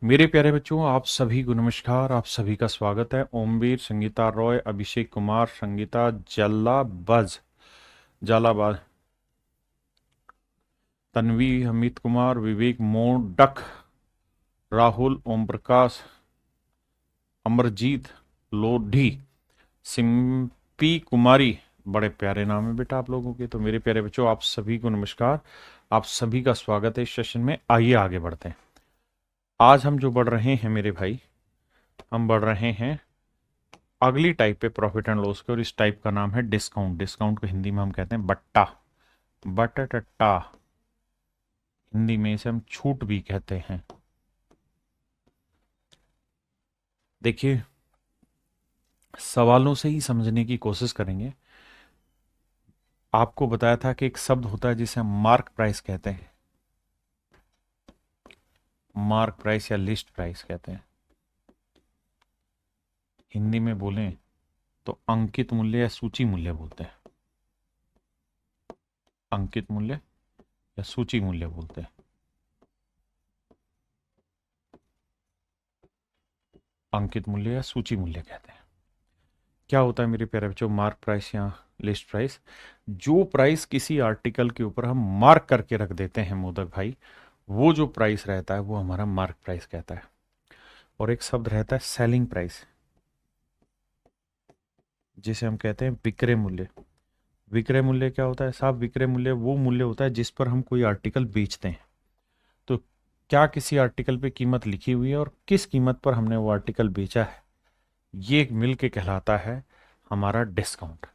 मेरे प्यारे बच्चों, आप सभी को नमस्कार। आप सभी का स्वागत है। ओमवीर, संगीता रॉय, अभिषेक कुमार, संगीता जालाबाज, तन्वी, अमित कुमार, विवेक मोडक, राहुल, ओम प्रकाश, अमरजीत लोधी, सिम्पी कुमारी। बड़े प्यारे नाम है बेटा आप लोगों के। तो मेरे प्यारे बच्चों, आप सभी को नमस्कार। आप सभी का स्वागत है इस सेशन में। आइए आगे बढ़ते हैं। आज हम जो बढ़ रहे हैं मेरे भाई, हम बढ़ रहे हैं अगली टाइप पे प्रॉफिट एंड लॉस के, और इस टाइप का नाम है डिस्काउंट। डिस्काउंट को हिंदी में हम कहते हैं बट्टा, बटटा। हिंदी में इसे हम छूट भी कहते हैं। देखिए, सवालों से ही समझने की कोशिश करेंगे। आपको बताया था कि एक शब्द होता है जिसे हम मार्क प्राइस कहते हैं। मार्क प्राइस या लिस्ट प्राइस कहते हैं। हिंदी में बोलें तो अंकित मूल्य या सूची मूल्य बोलते हैं। अंकित मूल्य या सूची मूल्य बोलते हैं। अंकित मूल्य या सूची मूल्य कहते हैं। क्या होता है मेरे प्यारे बच्चों मार्क प्राइस या लिस्ट प्राइस? जो प्राइस किसी आर्टिकल के ऊपर हम मार्क करके रख देते हैं मोदक भाई, वो जो प्राइस रहता है वो हमारा मार्क प्राइस कहता है। और एक शब्द रहता है सेलिंग प्राइस, जिसे हम कहते हैं विक्रय मूल्य। विक्रय मूल्य क्या होता है साहब? विक्रय मूल्य वो मूल्य होता है जिस पर हम कोई आर्टिकल बेचते हैं। तो क्या किसी आर्टिकल पे कीमत लिखी हुई है और किस कीमत पर हमने वो आर्टिकल बेचा है, ये मिल के कहलाता है हमारा डिस्काउंट।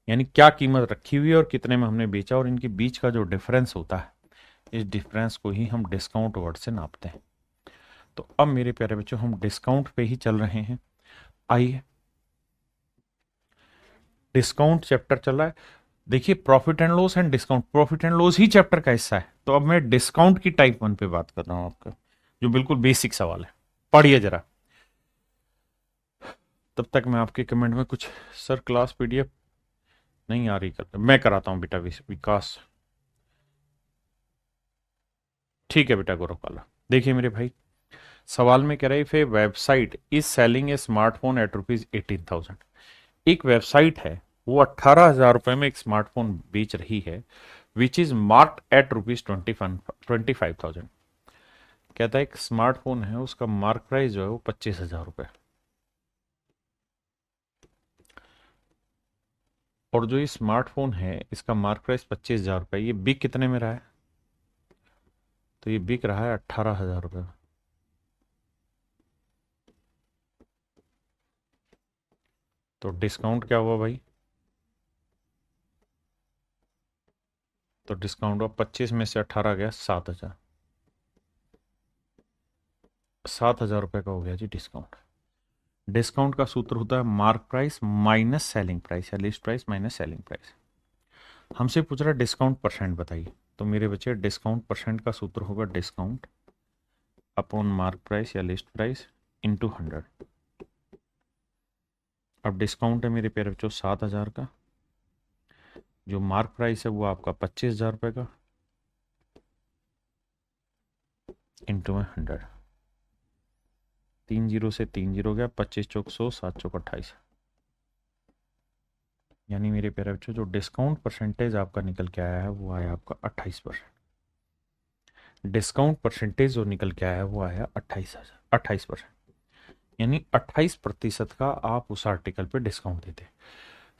यानी क्या कीमत रखी हुई है और कितने में हमने बेचा, और इनके बीच का जो डिफरेंस होता है, इस डिफरेंस को ही हम डिस्काउंट वर्ड से नापते हैं। तो अब मेरे प्यारे बच्चों, हम डिस्काउंट पे ही चल रहे हैं। आइए, डिस्काउंट चैप्टर चल रहा है। देखिए, profit and loss and discount, profit and loss he chapter का हिस्सा है। तो अब मैं डिस्काउंट की टाइप 1 पे बात कर रहा हूं आपका, जो बिल्कुल बेसिक सवाल है। पढ़िए जरा। तब तक मैं आपके कमेंट में कुछ, सर क्लास पीडीएफ नहीं आ रही, कर मैं कराता हूं बेटा विकास। ठीक है बेटा गौरव काला। देखिए मेरे भाई, सवाल में कह रहा है if a website is selling a smartphone at rupees 18,000। एक वेबसाइट है, वो 18,000 रुपए में एक स्मार्टफोन बेच रही है, which is marked at rupees 25,000। कहता है एक स्मार्टफोन है, उसका मार्क प्राइस जो है वो 25,000 रुपए, और जो ये स्मार्टफोन है इसका मार्क प्राइस 25,000 रुपए, ये बिक कितने में रहा है? तो ये बिक रहा है 18,000 रुपए। तो डिस्काउंट क्या हुआ भाई? तो डिस्काउंट हुआ 25 में से 18 गया 7,000। 7,000 रुपए का हो गया जी डिस्काउंट। डिस्काउंट का सूत्र होता है mark price minus selling price, या list price minus selling price. हमसे पूछ रहा है डिस्काउंट परसेंट बताइए। तो मेरे बच्चे, डिस्काउंट परसेंट का सूत्र होगा डिस्काउंट अपॉन मार्क प्राइस या लिस्ट प्राइस इंटू 100। अब डिस्काउंट है मेरे प्यारे बच्चों 7,000 का, जो मार्क प्राइस है वो आपका 25,000 रुपए का, इंटू में 100। 3 जीरो से 3 जीरो गया, 25 चौक 100, 7 चौक 28। यानी मेरे प्यारे बच्चों, जो डिस्काउंट परसेंटेज आपका निकल के आया है वो आया आपका 28%। डिस्काउंट परसेंटेज जो निकल के आया है वो आया 28%। यानी 28% का आप उस आर्टिकल पे डिस्काउंट देते हैं।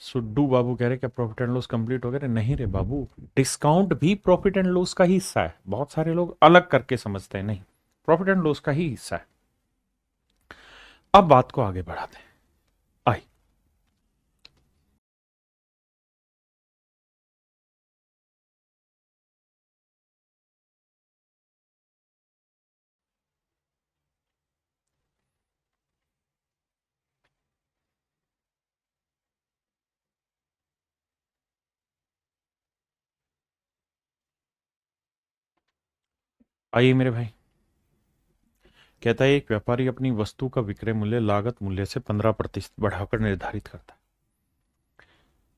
सुड्डू बाबू कह रहे क्या प्रॉफिट एंड लॉस कंप्लीट हो गया? नहीं रे बाबू, डिस्काउंट भी प्रॉफिट एंड लॉस का ही हिस्सा है। बहुत सारे लोग अलग करके समझते हैं, नहीं, प्रॉफिट एंड लॉस का ही हिस्सा है। अब बात को आगे बढ़ाते हैं। आई, आइए मेरे भाई। कहता है एक व्यापारी अपनी वस्तु का विक्रय मूल्य लागत मूल्य से 15% बढ़ाकर निर्धारित करता है।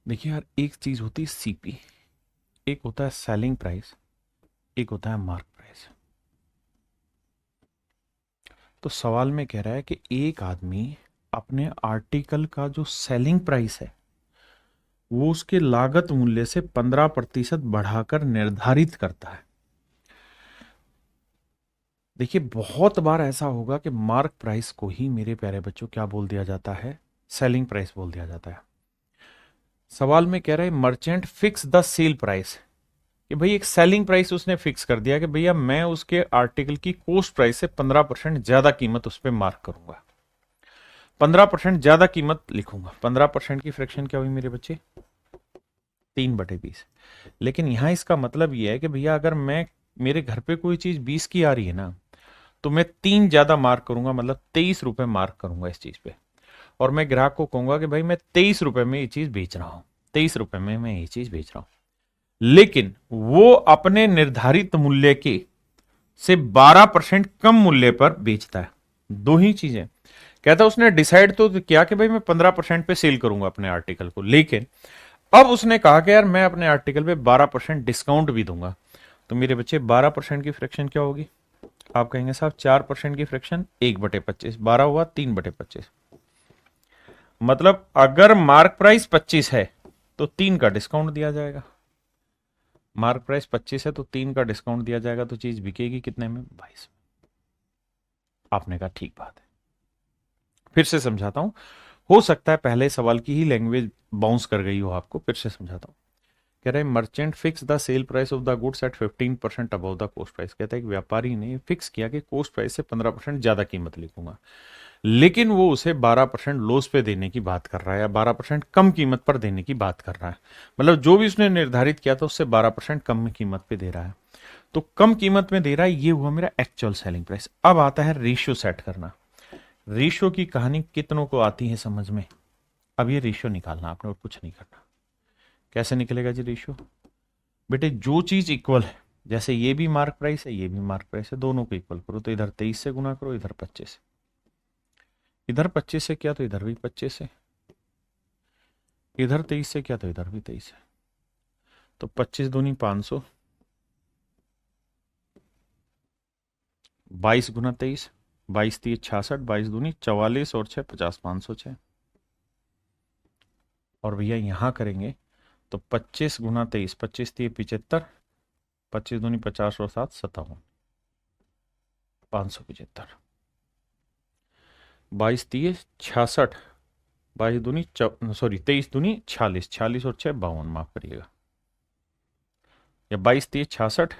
देखिए यार, एक चीज होती है सीपी, एक होता है सेलिंग प्राइस, एक होता है मार्क प्राइस। तो सवाल में कह रहा है कि एक आदमी अपने आर्टिकल का जो सेलिंग प्राइस है वो उसके लागत मूल्य से 15% बढ़ाकर निर्धारित करता है। देखिए बहुत बार ऐसा होगा कि मार्क प्राइस को ही मेरे प्यारे बच्चों क्या बोल दिया जाता है, सेलिंग प्राइस बोल दिया जाता है। सवाल में कह रहे हैं merchant fix the sale price, कि भाई एक सेलिंग प्राइस उसने फिक्स कर दिया कि भैया मैं उसके आर्टिकल की कोस्ट प्राइस से 15% ज्यादा कीमत उस पर मार्क करूंगा, 15% ज्यादा कीमत लिखूंगा। 15% की फ्रैक्शन क्या हुई मेरे बच्चे, 3/20। लेकिन यहां इसका मतलब यह है कि भैया अगर मैं, मेरे घर पे कोई चीज 20 की आ रही है ना, तो मैं 3 ज्यादा मार्क करूंगा, मतलब 23 रुपए मार्क करूंगा इस चीज पे, और मैं ग्राहक को कहूंगा कि भाई मैं 23 रुपए में ये चीज बेच रहा हूं, 23 रुपए में मैं ये चीज बेच रहा हूं। लेकिन वो अपने निर्धारित मूल्य के से 12% कम मूल्य पर बेचता है। दो ही चीजें कहता है, उसने डिसाइड तो किया कि भाई मैं 15% पे सेल करूंगा अपने आर्टिकल को, लेकिन अब उसने कहा कि यार मैं अपने आर्टिकल पे 12% डिस्काउंट भी दूंगा। तो मेरे बच्चे 12% की फ्रैक्शन क्या होगी, आप कहेंगे साहब 4% की फ्रैक्शन 1/25, 12 हुआ 3/25। मतलब अगर मार्क प्राइस 25 है तो 3 का डिस्काउंट दिया जाएगा। मार्क प्राइस 25 है तो 3 का डिस्काउंट दिया जाएगा, तो चीज बिकेगी कितने में, 22। आपने कहा ठीक बात है। फिर से समझाता हूं, हो सकता है पहले सवाल की ही लैंग्वेज बाउंस कर गई हो आपको, फिर से समझाता हूं। कह रहे हैं merchant fix the sale price of the goods at 15% above the coast price. कहता है कि व्यापारी ने फिक्स किया कि कोस्ट प्राइस से 15% ज्यादा कीमत लिखूंगा, लेकिन वो उसे 12% लॉस पे देने की बात कर रहा है, या 12% कम कीमत पर देने की बात कर रहा है। मतलब जो भी उसने निर्धारित किया था उससे 12% कम कीमत पे दे रहा है। तो कम कीमत में दे रहा है, ये हुआ मेरा एक्चुअल सेलिंग प्राइस। अब आता है रेशियो सेट करना। रेशियो की कहानी कितनों को आती है समझ में। अब ये रेशियो निकालना आपने और कुछ नहीं करना। कैसे निकलेगा जी रेशियो, बेटे जो चीज इक्वल है, जैसे ये भी मार्क प्राइस है ये भी मार्क प्राइस है, दोनों को इक्वल करो, तो इधर 23 से गुना करो, इधर 25, इधर 25 से किया तो इधर भी 25 है, इधर 23 से किया तो इधर भी 23 है। तो 25 दूनी 500, 22 गुना 23, 22 × 66, 22 दूनी 44 और 6 50, 506। और भैया यहां करेंगे तो 25 गुना 23, 25 × 75, 25 दूनी 50 और 7 57, 575, 22 × 66, 22 दूनी 23 दूनी 46, 46 और 6 52, माफ करिएगा, या 22 × 66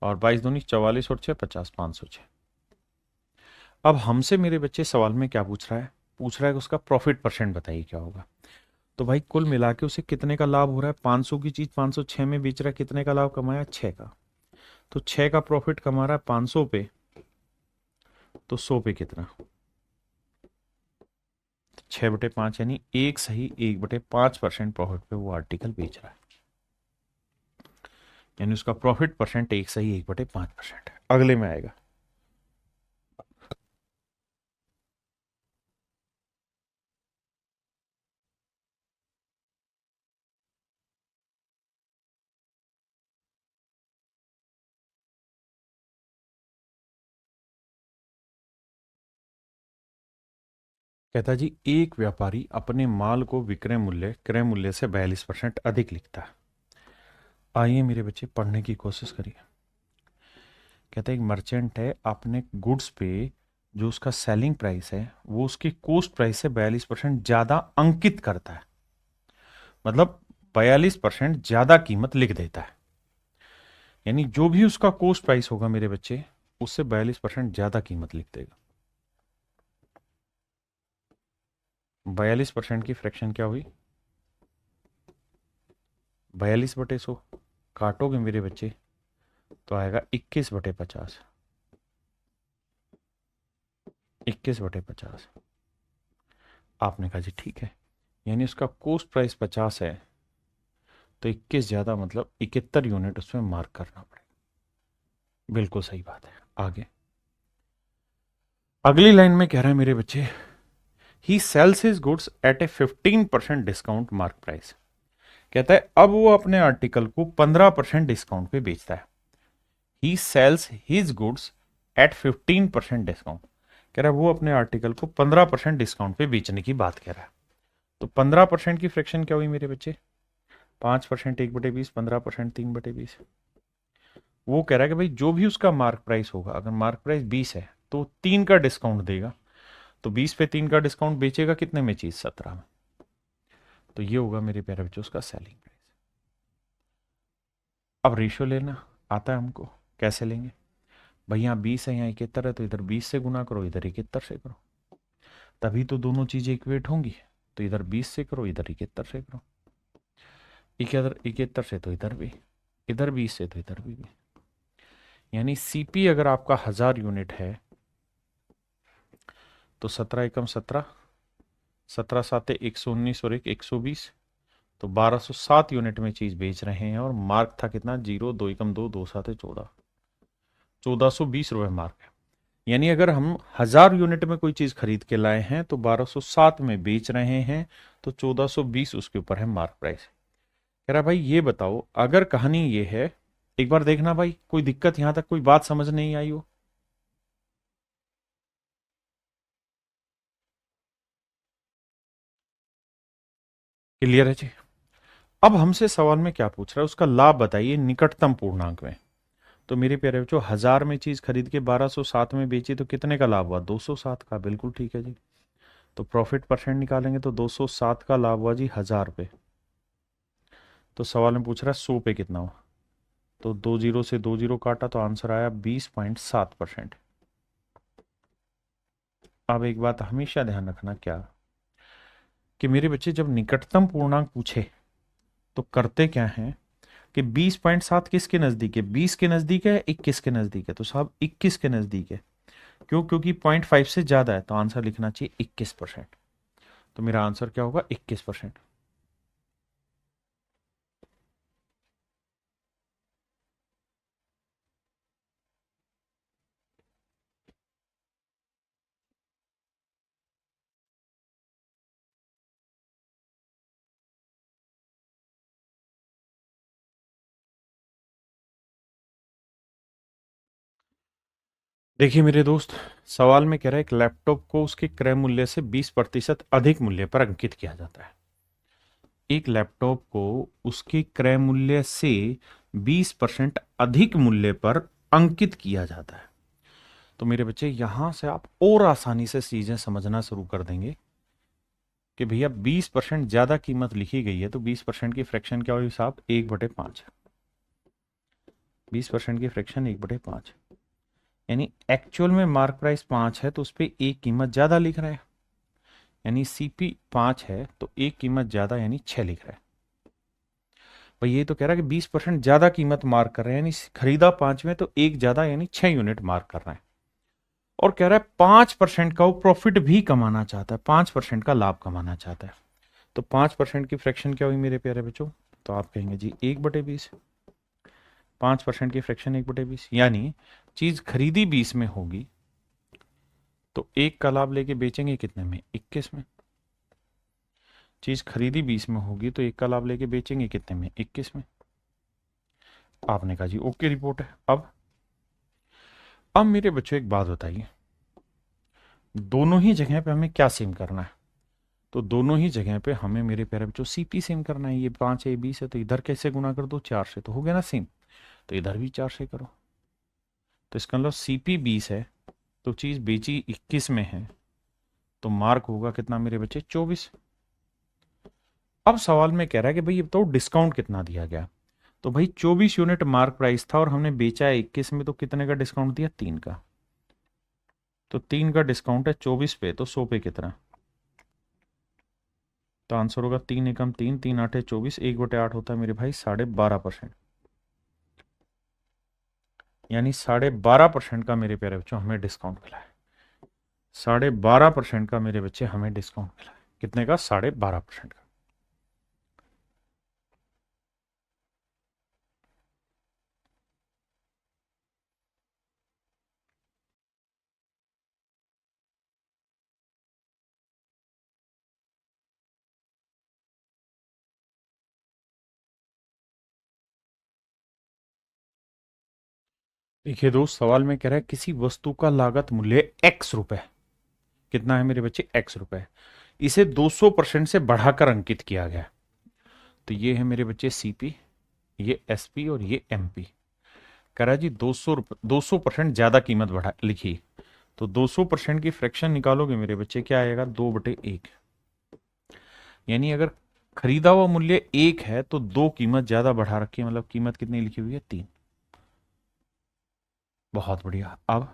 और 22 दूनी 44 और 6 50, 506। अब हमसे मेरे बच्चे सवाल में क्या पूछ रहा है, पूछ रहा है कि उसका प्रॉफिट परसेंट बताइए क्या होगा। तो भाई कुल मिला के उसे कितने का लाभ हो रहा है, 500 की चीज 506 में बेच रहा है, कितने का लाभ कमाया, 6 का। तो 6 का प्रॉफिट कमा रहा है 500 पे, तो 100 पे कितना, 6/5, यानी एक सही 1/5% प्रॉफिट पे वो आर्टिकल बेच रहा है। यानी उसका प्रॉफिट परसेंट एक सही 1/5% है। अगले में आएगा, कहता जी एक व्यापारी अपने माल को विक्रय मूल्य क्रय मूल्य से 42% अधिक लिखता है। आइए मेरे बच्चे पढ़ने की कोशिश करिए। कहता है एक मर्चेंट है, अपने गुड्स पे जो उसका सेलिंग प्राइस है वो उसकी कोस्ट प्राइस से 42% ज्यादा अंकित करता है, मतलब 42% ज्यादा कीमत लिख देता है। यानी जो भी उसका कोस्ट प्राइस होगा मेरे बच्चे, उससे 42% ज्यादा कीमत लिख देगा। 42% की फ्रैक्शन क्या हुई, 42/100, काटोगे मेरे बच्चे तो आएगा 21/50, 21/50। आपने कहा जी ठीक है, यानी उसका कोस्ट प्राइस 50 है तो 21 ज्यादा मतलब 71 यूनिट उसमें मार्क करना पड़ेगा। बिल्कुल सही बात है। आगे अगली लाइन में कह रहा है मेरे बच्चे, he sells his goods at a 15% discount mark price. कहता है अब वो अपने आर्टिकल को 15% डिस्काउंट पे बेचता है। He sells his goods at 15% discount. कह रहा है वो अपने आर्टिकल को 15% डिस्काउंट पे बेचने की बात कह रहा है। तो 15% की फ्रैक्शन क्या हुई मेरे बच्चे? 5% 1/20, 15% 3/20। वो कह रहा है कि भाई जो भी उसका मार्क प्राइस होगा, अगर मार्क प्राइस 20 है तो 3 का डिस्काउंट देगा। तो 20 पे 3 का डिस्काउंट बेचेगा कितने में चीज? 17 में। तो ये होगा मेरे प्यारे बच्चों उसका सेलिंग प्राइस। अब रेशियो लेना आता है हमको, कैसे लेंगे? भाई यहाँ 20 है, यहाँ 71 है, तो इधर 20 से गुना करो, इधर 71 से करो, तभी तो दोनों चीजें इक्वेट होंगी। तो इधर 20 से करो, इधर 71 से करो, इधर 71 से तो इधर भी, इधर 20 से तो इधर भी। यानी सीपी अगर आपका 1000 यूनिट है तो 17 एकम 17, 17 साते 119 और 120, तो 1207 यूनिट में चीज बेच रहे हैं। और मार्क था कितना? 0, 2 एकम 2, 2 साते 14, 1420 रुपए मार्क है। यानी अगर हम 1000 यूनिट में कोई चीज खरीद के लाए हैं तो 1207 में बेच रहे हैं, तो 1420 उसके ऊपर है मार्क प्राइस। कह रहा भाई ये बताओ, अगर कहानी ये है, एक बार देखना भाई, कोई दिक्कत यहां तक कोई बात समझ नहीं आई हो? क्लियर है जी? अब हमसे सवाल में क्या पूछ रहा है? उसका लाभ बताइए निकटतम पूर्णांक में। तो मेरे प्यारे बच्चों, 1000 में चीज खरीद के 1207 में बेची तो कितने का लाभ हुआ? 207 का। बिल्कुल ठीक है जी। तो प्रॉफिट परसेंट निकालेंगे तो 207 का लाभ हुआ जी 1000 पे। तो सवाल में पूछ रहा है 100 पे कितना हुआ? तो 20 से 20 काटा तो आंसर आया 20.7%। अब एक बात हमेशा ध्यान रखना, क्या कि मेरे बच्चे जब निकटतम पूर्णांक पूछे तो करते क्या हैं कि 20.7 किसके नजदीक है? 20 के नजदीक है, 21 के नजदीक है? तो साहब 21 के नजदीक है। क्यों? क्योंकि 0.5 से ज्यादा है, तो आंसर लिखना चाहिए 21%। तो मेरा आंसर क्या होगा? 21%। देखिए मेरे दोस्त, सवाल में कह रहा है एक लैपटॉप को उसके क्रय मूल्य से 20% अधिक मूल्य पर अंकित किया जाता है। एक लैपटॉप को उसके क्रय मूल्य से 20% अधिक मूल्य पर अंकित किया जाता है। तो मेरे बच्चे यहां से आप और आसानी से चीजें समझना शुरू कर देंगे कि भैया 20% ज्यादा कीमत लिखी गई है, तो 20% की फ्रैक्शन क्या हुई साहब? 1/5। 20% की फ्रैक्शन 1/5, यानी एक्चुअल में मार्क प्राइस 5 है तो उस पर एक कीमत ज्यादा लिख रहा है। यानी सीपी 5 है तो एक कीमत ज्यादा, यानी 6 लिख रहा है। भाई ये तो कह रहा है कि 20% ज्यादा कीमत मार्क कर रहे हैं, यानी खरीदा 5 में तो एक ज्यादा, यानी 6 यूनिट मार्क कर रहा है। और कह रहा है 5% का वो प्रॉफिट भी कमाना चाहता है, 5% का लाभ कमाना चाहता है। तो 5% की फ्रैक्शन क्या हुई मेरे प्यारे बच्चों? तो आप कहेंगे जी 1/20। 5% की फ्रैक्शन 1/20, यानी चीज खरीदी 20 में होगी तो एक का लाभ लेके बेचेंगे कितने में? 21 में। चीज खरीदी 20 में होगी तो एक का लाभ लेके बेचेंगे कितने में? 21 में। आपने कहा जी ओके रिपोर्ट है। अब मेरे बच्चों एक बात बताइए, दोनों ही जगह पे हमें क्या सेम करना है? तो दोनों ही जगह पे हमें मेरे प्यारे बच्चों सीपी सेम करना है। ये 5 है, ये 20 है, तो इधर कैसे गुना कर दो? 4 से। तो हो गया ना सेम। तो इधर भी 4 से करो। तो इसका मतलब सीपी 20 है तो चीज बेची 21 में है, तो मार्क होगा कितना मेरे बच्चे? 24। अब सवाल में कह रहा है कि भाई ये तो डिस्काउंट कितना दिया गया? तो भाई 24 यूनिट मार्क प्राइस था और हमने बेचा है 21 में, तो कितने का डिस्काउंट दिया? 3 का। तो 3 का डिस्काउंट है 24 पे, तो 100 पे कितना? तो आंसर होगा 3 एकम 3, 3 8 24, 1/8 होता है मेरे भाई 12.5%। यानी 12.5% का मेरे प्यारे बच्चों हमें डिस्काउंट मिला है। 12.5% का मेरे बच्चे हमें डिस्काउंट मिला है। कितने का? 12.5% का। देखिए दोस्त, सवाल में कह रहा है किसी वस्तु का लागत मूल्य एक्स रुपए, कितना है मेरे बच्चे, एक्स रुपए, इसे 200% से बढ़ाकर अंकित किया गया। तो ये है मेरे बच्चे सीपी, ये एसपी और ये एमपी। कह रहा है जी 200% ज्यादा कीमत बढ़ा लिखी। तो 200% की फ्रैक्शन निकालोगे मेरे बच्चे, क्या आएगा, 2/1। यानी अगर खरीदा हुआ मूल्य 1 है तो दो कीमत ज्यादा बढ़ा रखी है, मतलब कीमत कितनी लिखी हुई है, 3। बहुत बढ़िया। अब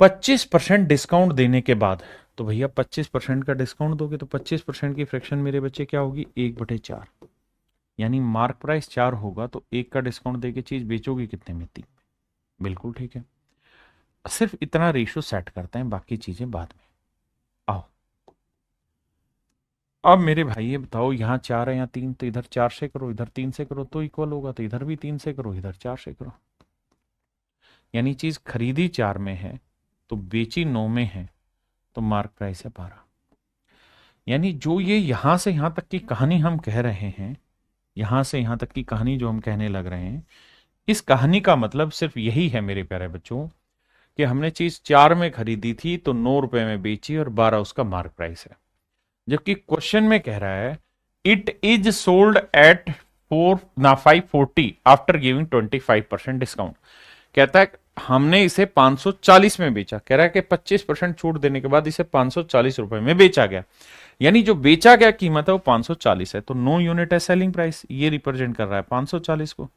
25% डिस्काउंट देने के बाद, तो भैया 25% का डिस्काउंट दोगे तो 25% की फ्रैक्शन मेरे बच्चे क्या होगी, 1/4। यानी मार्क प्राइस 4 होगा तो 1 का डिस्काउंट देके चीज बेचोगे कितने में, 3। बिल्कुल ठीक है। सिर्फ इतना रेशियो सेट करते हैं, बाकी चीजें बाद में। आओ, अब मेरे भाई ये बताओ, यहाँ 4 है, यहाँ 3, तो इधर 4 से करो, इधर 3 से करो तो इक्वल होगा, तो इधर भी 3 से करो, इधर 4 से करो। यानी चीज खरीदी 4 में है तो बेची 9 में है, तो मार्क प्राइस है 12। यानी जो ये यहां से यहां तक की कहानी हम कह रहे हैं, यहां से यहां तक की कहानी जो हम कहने लग रहे हैं, इस कहानी का मतलब सिर्फ यही है मेरे प्यारे बच्चों, कि हमने चीज 4 में खरीदी थी तो 9 रुपए में बेची और 12 उसका मार्क प्राइस है। जबकि क्वेश्चन में कह रहा है it is sold eight 540 after giving 25% discount. कहता है हमने इसे 540 में बेचा, कह रहा है कि 25% छूट देने के बाद इसे 540 रुपए में बेचा गया। यानी जो बेचा गया कीमत है वो 540 है, तो 9 यूनिट है सेलिंग प्राइस, ये रिप्रेजेंट कर रहा है 540 को।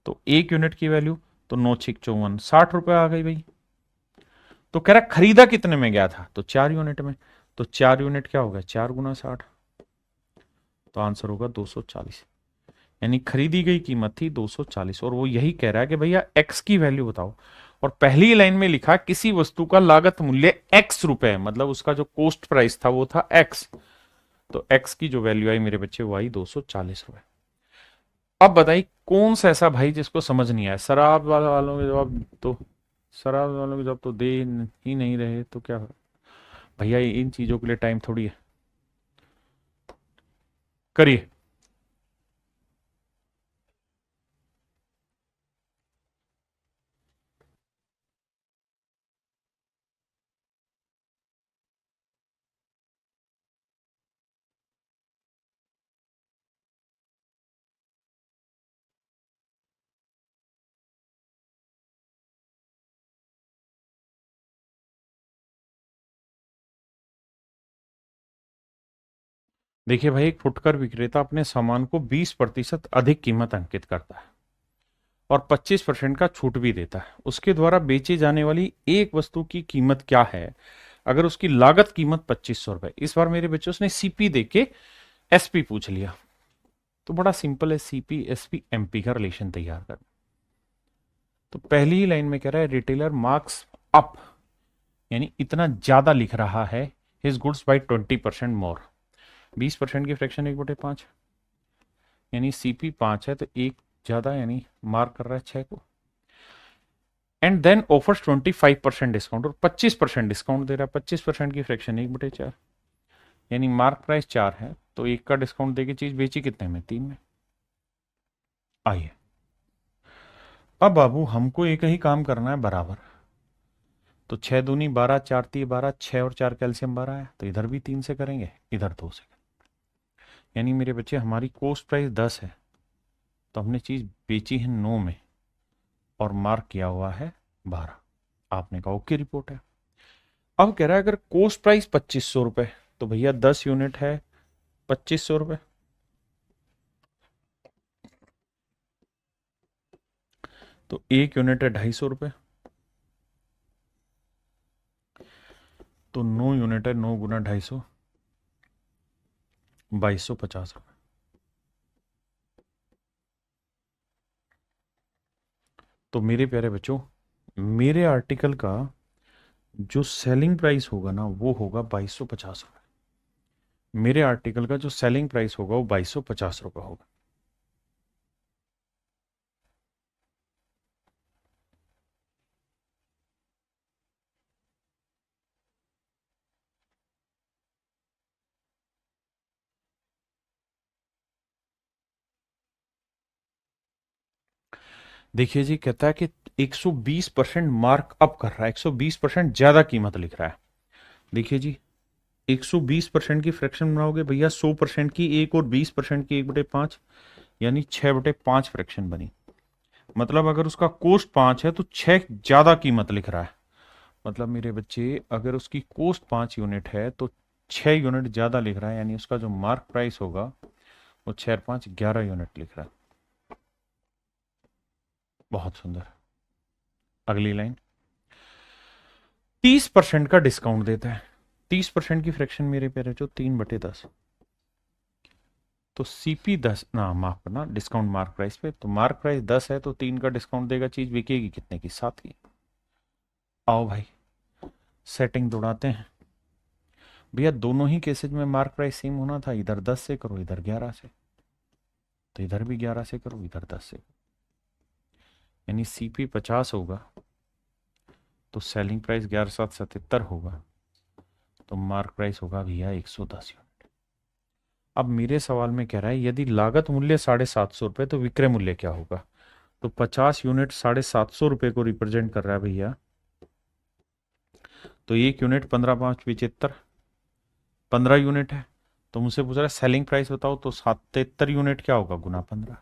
तो 1 यूनिट की वैल्यू, तो 9 6 54 60 रुपए आ गई भाई। तो कह रहा खरीदा कितने में गया था, तो 4 यूनिट में। तो 4 यूनिट क्या होगा, 4 × 60, तो आंसर होगा 240। यानी खरीदी गई कीमत थी 240, और वो यही कह रहा है कि भैया एक्स की वैल्यू बताओ। और पहली लाइन में लिखा किसी वस्तु का लागत मूल्य एक्स रुपए, मतलब उसका जो कॉस्ट प्राइस था वो था एक्स। तो एक्स की जो वैल्यू आई मेरे बच्चे वो आई 240 रुपए। अब बताइए कौन सा ऐसा भाई जिसको समझ नहीं आया, शराब वालों के जवाब तो, शराब वालों के जवाब तो दे ही नहीं रहे, तो क्या भैया इन चीजों के लिए टाइम थोड़ी है, करिए। देखिए भाई, एक फुटकर विक्रेता अपने सामान को 20% अधिक कीमत अंकित करता है और 25% का छूट भी देता है। उसके द्वारा बेची जाने वाली एक वस्तु की कीमत क्या है अगर उसकी लागत कीमत 2500 रुपए। इस बार मेरे बच्चों ने सीपी देके एसपी पूछ लिया, तो बड़ा सिंपल है, सीपी एसपी एमपी का रिलेशन तैयार कर। तो पहली ही लाइन में कह रहा है रिटेलर मार्क्स अप, यानी इतना ज्यादा लिख रहा है हिज गुड्स बाई 20% मोर। 20% की फ्रैक्शन 1/5, यानी सीपी 5 है तो एक ज्यादा, यानी मार्क कर रहा है 6 को। एंड देन ऑफर्स 25% डिस्काउंट, और 25% डिस्काउंट दे रहा है, 25% की फ्रैक्शन 1/4, यानी मार्क प्राइस 4 है तो 1 का डिस्काउंट देके चीज बेची कितने में, 3 में। आइए, अब बाबू हमको एक ही काम करना है बराबर। तो 6 दूनी 12, 4 3 12, 6 और 4 कैल्शियम 12 है, तो इधर भी 3 से करेंगे, इधर 2 से। यानी मेरे बच्चे हमारी कॉस्ट प्राइस 10 है, तो हमने चीज बेची है 9 में और मार्क किया हुआ है 12। आपने कहा ओके, रिपोर्ट है। अब कह रहा है अगर कॉस्ट प्राइस 2500 रुपए, तो भैया 10 यूनिट है 2500 रुपए, तो 1 यूनिट है 250 रुपए, तो 9 यूनिट है, 9 × 250, 2250 रुपए। तो मेरे प्यारे बच्चों, मेरे आर्टिकल का जो सेलिंग प्राइस होगा ना वो होगा 2250 रुपए। मेरे आर्टिकल का जो सेलिंग प्राइस होगा वो 2250 रुपए होगा। देखिए जी, कहता है कि 120% मार्क अप कर रहा है, 120% ज्यादा कीमत लिख रहा है। देखिए जी, 120% की फ्रैक्शन बनाओगे भैया, 100% की एक और 20% की 1/5, यानी 6/5 फ्रैक्शन बनी। मतलब अगर उसका कोस्ट 5 है तो 6 ज्यादा कीमत लिख रहा है। मतलब मेरे बच्चे, अगर उसकी कोस्ट 5 यूनिट है तो 6 यूनिट ज्यादा लिख रहा है, यानी उसका जो मार्क प्राइस होगा वो 6 और 5 11 यूनिट लिख रहा है। बहुत सुंदर। अगली लाइन, 30% का डिस्काउंट देता है। 30% की फ्रैक्शन मेरे पे जो 3/10, तो सीपी 10 ना, माफ करना, डिस्काउंट मार्क प्राइस पे, तो मार्क प्राइस 10 है तो 3 का डिस्काउंट देगा, चीज बिकेगी कितने की? 7 की। आओ भाई, सेटिंग दौड़ाते हैं। भैया दोनों ही केसेज में मार्क प्राइस सेम होना था, इधर 10 से करो, इधर 11 से, तो इधर भी 11 से करो, इधर 10 से, यानी सीपी 50 होगा तो सेलिंग प्राइस 11/7 77 होगा, तो मार्क प्राइस होगा भैया 110 यूनिट। अब मेरे सवाल में कह रहा है यदि लागत मूल्य 750 रुपये तो विक्रय मूल्य क्या होगा? तो 50 यूनिट 750 रुपये को रिप्रेजेंट कर रहा है भैया, तो एक यूनिट 15×5 = 75, 15 यूनिट है। तो मुझसे पूछ रहा है सेलिंग प्राइस बताओ, तो 77 यूनिट क्या होगा गुना 15।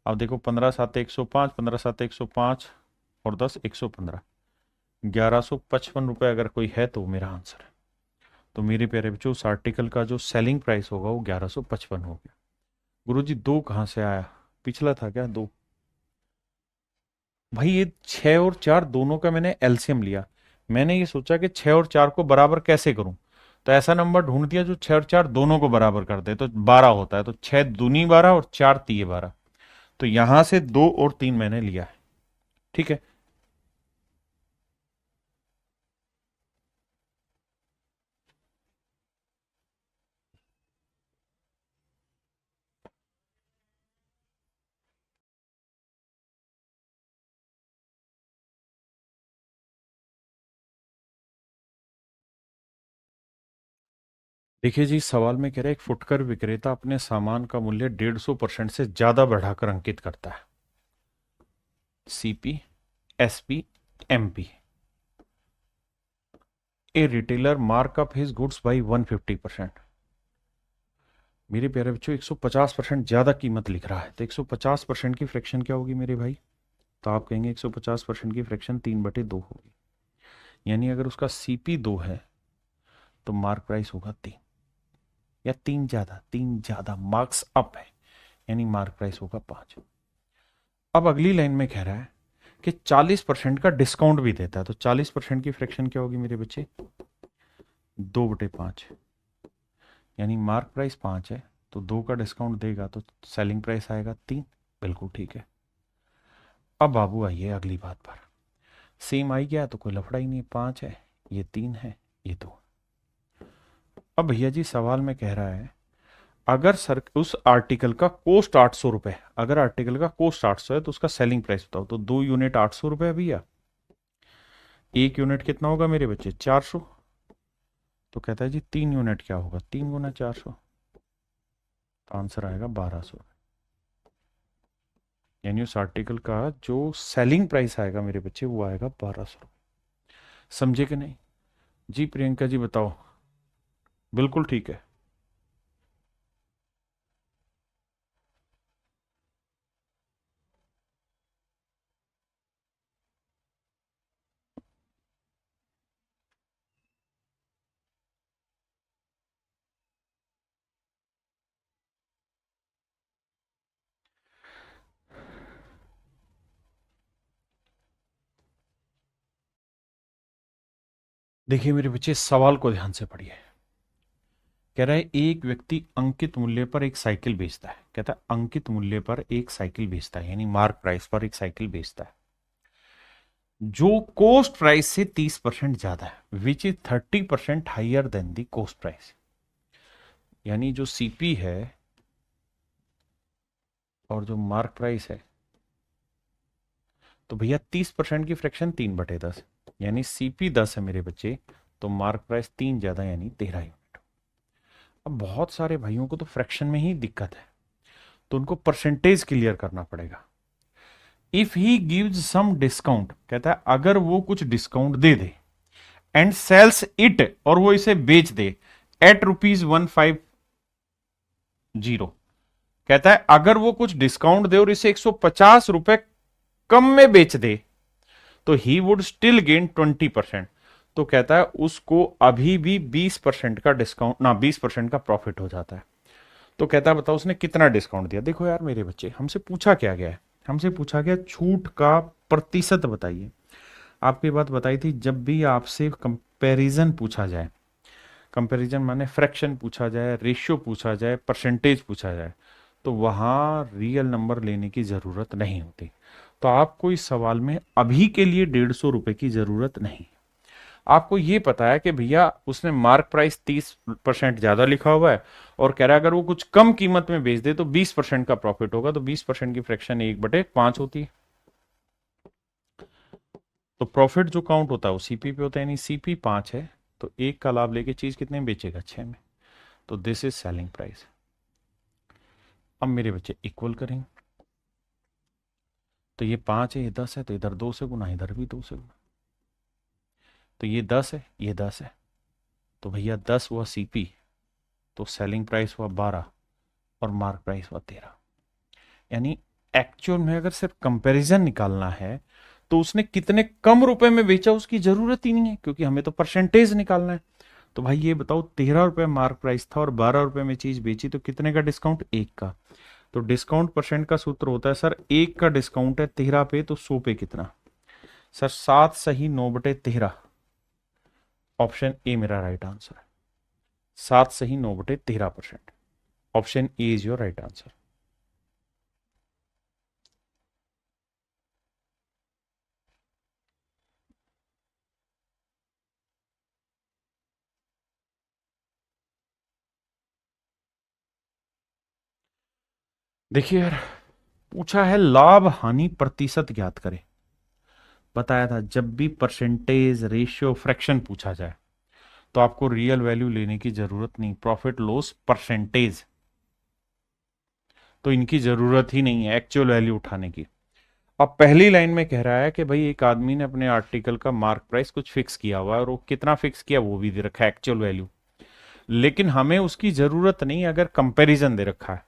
अब देखो, 15×7 = 105, 15×7 = 105 और 10 115, 1155 रुपये अगर कोई है तो मेरा आंसर है। तो मेरे प्यारे बच्चों, उस आर्टिकल का जो सेलिंग प्राइस होगा वो 1155 हो गया। गुरुजी दो कहाँ से आया? पिछला था क्या दो? भाई ये 6 और 4 दोनों का मैंने एलसीएम लिया। मैंने ये सोचा कि 6 और 4 को बराबर कैसे करूं, तो ऐसा नंबर ढूंढ दिया जो 6 और 4 दोनों को बराबर कर दे, तो 12 होता है। तो 6 दूनी 12 और 4 तिये 12, तो यहां से 2 और 3 मैंने लिया है। ठीक है। देखिए जी, सवाल में कह रहे हैं एक फुटकर विक्रेता अपने सामान का मूल्य 150% से ज्यादा बढ़ाकर अंकित करता है। CP, SP, MP. A retailer markup his goods by 150%। मेरे प्यारे बच्चों, 150% ज्यादा कीमत लिख रहा है, तो 150% की फ्रैक्शन क्या होगी मेरे भाई? तो आप कहेंगे 150% की फ्रैक्शन 3/2 होगी, यानी अगर उसका सीपी 2 है तो मार्क प्राइस होगा 3, या 3 ज्यादा मार्क्स अप है, यानी मार्क प्राइस होगा 5। अब अगली लाइन में कह रहा है कि 40% का डिस्काउंट भी देता है, तो 40% की फ्रैक्शन क्या होगी मेरे बच्चे? 2/5, यानी मार्क प्राइस 5 है तो 2 का डिस्काउंट देगा तो सेलिंग प्राइस आएगा 3। बिल्कुल ठीक है। अब बाबू आइए अगली बात पर। सेम आई गया तो कोई लफड़ा ही नहीं, 5 है, ये 3 है, ये 2। अब भैया जी सवाल में कह रहा है अगर सर उस आर्टिकल का कोस्ट 800 रुपए, अगर आर्टिकल का कोस्ट 800 है तो उसका सेलिंग प्राइस बताओ, तो 2 यूनिट 800 रुपए भैया, एक यूनिट कितना होगा मेरे बच्चे? 400। तो कहता है जी 3 यूनिट क्या होगा? 3 × 400, तो आंसर आएगा 1200। यानी उस आर्टिकल का जो सेलिंग प्राइस आएगा मेरे बच्चे वो आएगा 1200। समझे कि नहीं? जी प्रियंका जी बताओ। बिल्कुल ठीक है। देखिए मेरे बच्चे, सवाल को ध्यान से पढ़िए। कह रहा है एक व्यक्ति अंकित मूल्य पर एक साइकिल बेचता है। कहता है अंकित मूल्य पर एक साइकिल बेचता है, यानी मार्क प्राइस पर एक साइकिल बेचता है जो कोस्ट प्राइस से 30% ज्यादा है, which is 30% higher than the cost price. यानी जो सीपी है और जो मार्क प्राइस है, तो भैया 30% की फ्रैक्शन 3/10, यानी सीपी 10 है मेरे बच्चे, तो मार्क प्राइस 3 ज्यादा यानी 13 यूनिट। अब बहुत सारे भाइयों को तो फ्रैक्शन में ही दिक्कत है, तो उनको परसेंटेज क्लियर करना पड़ेगा। If he gives some discount, कहता है अगर वो कुछ डिस्काउंट दे दे, एंड सेल्स इट, और वो इसे बेच दे, एट ₹150, कहता है अगर वो कुछ डिस्काउंट दे और इसे 150 रुपए कम में बेच दे, तो ही वुड स्टिल गेन 20%। तो कहता है उसको अभी भी 20% का डिस्काउंट ना 20% का प्रॉफिट हो जाता है। तो कहता है बताओ उसने कितना डिस्काउंट दिया। देखो यार मेरे बच्चे, हमसे पूछा क्या गया है, हमसे पूछा गया छूट का प्रतिशत बताइए। आपकी बात बताई थी, जब भी आपसे कंपैरिजन पूछा जाए, कंपैरिजन माने फ्रैक्शन पूछा जाए, रेशियो पूछा जाए, परसेंटेज पूछा जाए, तो वहां रियल नंबर लेने की जरूरत नहीं होती। तो आपको इस सवाल में अभी के लिए 150 रुपए की जरूरत नहीं। आपको ये पता है कि भैया उसने मार्क प्राइस 30% ज्यादा लिखा हुआ है और कह रहा है अगर वो कुछ कम कीमत में बेच दे तो 20% का प्रॉफिट होगा, तो 20% की फ्रैक्शन 1/5 होती है। तो प्रॉफिट जो काउंट होता है वो सीपी पे होता है, यानी सीपी 5 है, तो एक का लाभ लेके चीज कितने में बेचेगा, 6 में। तो दिस इज सेलिंग प्राइस। अब मेरे बच्चे इक्वल करेंगे, तो ये 5 है, ये 10 है, तो इधर 2 से गुना, इधर भी 2 से गुना, तो ये 10 है, ये 10 है, तो भैया 10 हुआ सीपी, तो सेलिंग प्राइस हुआ 12 और मार्क प्राइस हुआ 13। यानी एक्चुअल में अगर सिर्फ कंपैरिजन निकालना है तो उसने कितने कम रुपए में बेचा उसकी जरूरत ही नहीं है, क्योंकि हमें तो परसेंटेज निकालना है। तो भाई ये बताओ, 13 रुपए मार्क प्राइस था और 12 रुपए में चीज बेची, तो कितने का डिस्काउंट, 1 का। तो डिस्काउंट परसेंट का सूत्र होता है सर, 1 का डिस्काउंट है 13 पे, तो 100 पे कितना सर, 7 सही 9/13। ऑप्शन ए मेरा राइट आंसर है, 7 सही 9/13%। Option A is your right answer. देखिए यार, पूछा है लाभ हानि प्रतिशत ज्ञात करें। बताया था जब भी परसेंटेज, रेशियो, फ्रैक्शन पूछा जाए तो आपको रियल वैल्यू लेने की जरूरत नहीं, प्रॉफिट लॉस परसेंटेज, तो इनकी जरूरत ही नहीं है एक्चुअल वैल्यू उठाने की। अब पहली लाइन में कह रहा है कि भाई एक आदमी ने अपने आर्टिकल का मार्क प्राइस कुछ फिक्स किया हुआ है और वो कितना फिक्स किया वो भी दे रखा है एक्चुअल वैल्यू, लेकिन हमें उसकी जरूरत नहीं अगर कंपैरिजन दे रखा है,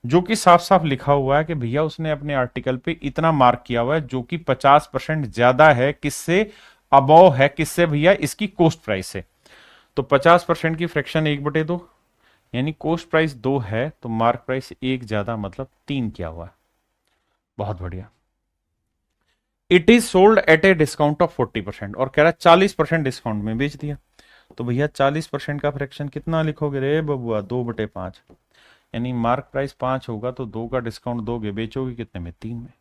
जो कि साफ साफ लिखा हुआ है कि भैया उसने अपने आर्टिकल पे इतना मार्क किया हुआ है जो कि 50% ज्यादा है, किससे, अबव है, किससे भैया, इसकी कोस्ट प्राइस से। तो 50% की फ्रैक्शन 1/2, यानी कोस्ट प्राइस 2 है तो मार्क प्राइस 1 ज्यादा, मतलब 3 किया हुआ है। बहुत बढ़िया। It is sold eight A discount of 40%, और कह रहा है 40% डिस्काउंट में बेच दिया। तो भैया 40% का फ्रैक्शन कितना लिखोगे रे बबुआ, 2/5। यानी मार्क प्राइस 5 होगा तो 2 का डिस्काउंट दोगे, बेचोगे कितने में, 3 में।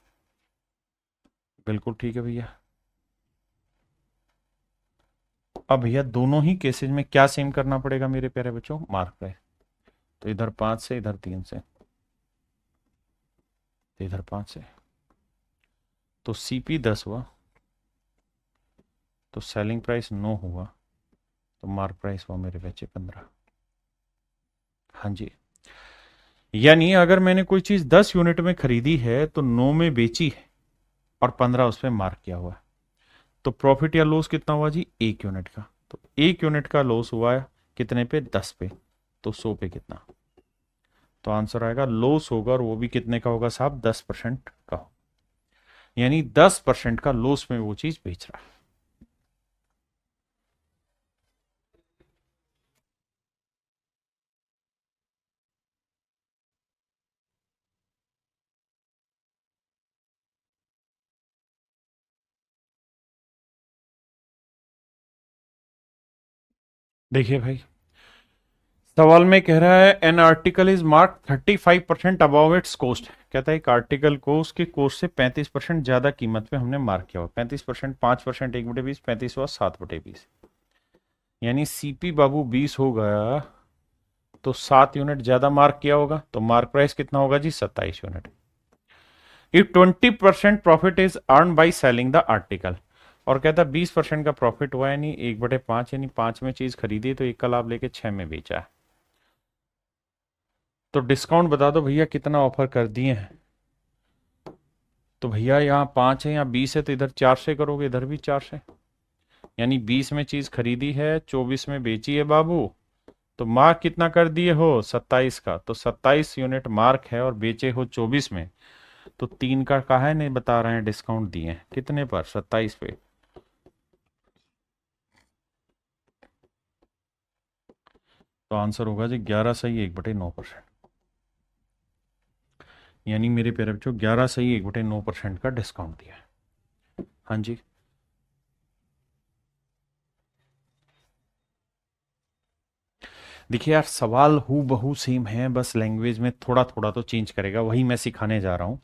बिल्कुल ठीक है भैया। अब भैया दोनों ही केसेज में क्या सेम करना पड़ेगा मेरे प्यारे बच्चों, मार्क प्राइस। तो इधर 5 से, इधर 3 से, तो इधर 5 से, तो सीपी 10 हुआ, तो सेलिंग प्राइस 9 हुआ, तो मार्क प्राइस हुआ मेरे बच्चे 15। हाँ जी। यानी अगर मैंने कोई चीज 10 यूनिट में खरीदी है तो 9 में बेची है और 15 उस पर मार्क किया हुआ है, तो प्रॉफिट या लॉस कितना हुआ जी, 1 यूनिट का। तो 1 यूनिट का लॉस हुआ है कितने पे, 10 पे, तो 100 पे कितना। तो आंसर आएगा लॉस होगा, और वो भी कितने का होगा साहब, 10% का हो, यानी 10% का लॉस में वो चीज बेच रहा है। देखिए भाई, सवाल में कह रहा है an article is mark 35% above it's cost. कहता है एक आर्टिकल को उसके कॉस्ट से 35% ज्यादा कीमत पे हमने मार्क किया हुआ। 35%, 5%, 1/20, 35 हुआ 7/20, यानी सीपी बाबू 20 हो गया तो 7 यूनिट ज्यादा मार्क किया होगा, तो मार्क प्राइस कितना होगा जी, 27 unit. If 20% profit is earn by selling the article, और कहता है 20% का प्रॉफिट हुआ, यानी 1/5, यानी 5 में चीज खरीदी तो 1 का लाभ लेके 6 में बेचा है। तो डिस्काउंट बता दो भैया कितना ऑफर कर दिए हैं। तो भैया यहाँ 5 है, यहाँ 20 है, तो इधर 4 से करोगे, इधर भी 4 से, यानी 20 में चीज खरीदी है, 24 में बेची है बाबू। तो मार्क कितना कर दिए हो, 27 का, तो 27 यूनिट मार्क है और बेचे हो 24 में। तो 3 का कहा है, नहीं बता रहे हैं, डिस्काउंट दिए हैं कितने पर, 27 पे। तो आंसर होगा जी 11 सही 1/9%, यानी मेरे प्यारे बच्चों 11 सही 1/9% का डिस्काउंट दिया है। हाँ जी, देखिए यार सवाल हु बहू सेम है, बस लैंग्वेज में थोड़ा थोड़ा तो चेंज करेगा, वही मैं सिखाने जा रहा हूं।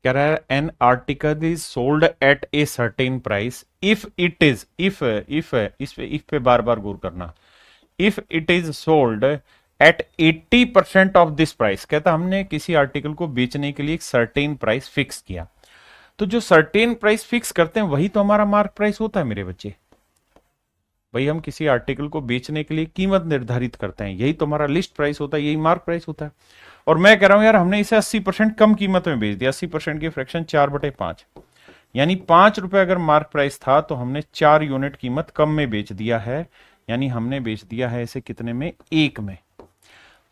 कह रहा है an article is sold eight a certain price if it is, if पे बार बार गौर करना, if it is sold at 80% of this price. कहता हमने किसी आर्टिकल को बेचने के लिए एक सर्टेन प्राइस फिक्स किया, तो जो सर्टेन प्राइस फिक्स करते हैं वही तो हमारा मार्क प्राइस होता है मेरे बच्चे। भाई हम किसी आर्टिकल को बेचने के लिए कीमत निर्धारित करते हैं, यही तो हमारा लिस्ट प्राइस होता है, यही मार्क प्राइस होता है। और मैं कह रहा हूं यार हमने इसे 80% कम कीमत में बेच दिया, 80% की फ्रैक्शन 4/5, यानी 5 रुपए अगर मार्क प्राइस था तो हमने 4 यूनिट कीमत कम में बेच दिया है, यानी हमने बेच दिया है इसे कितने में, 1 में।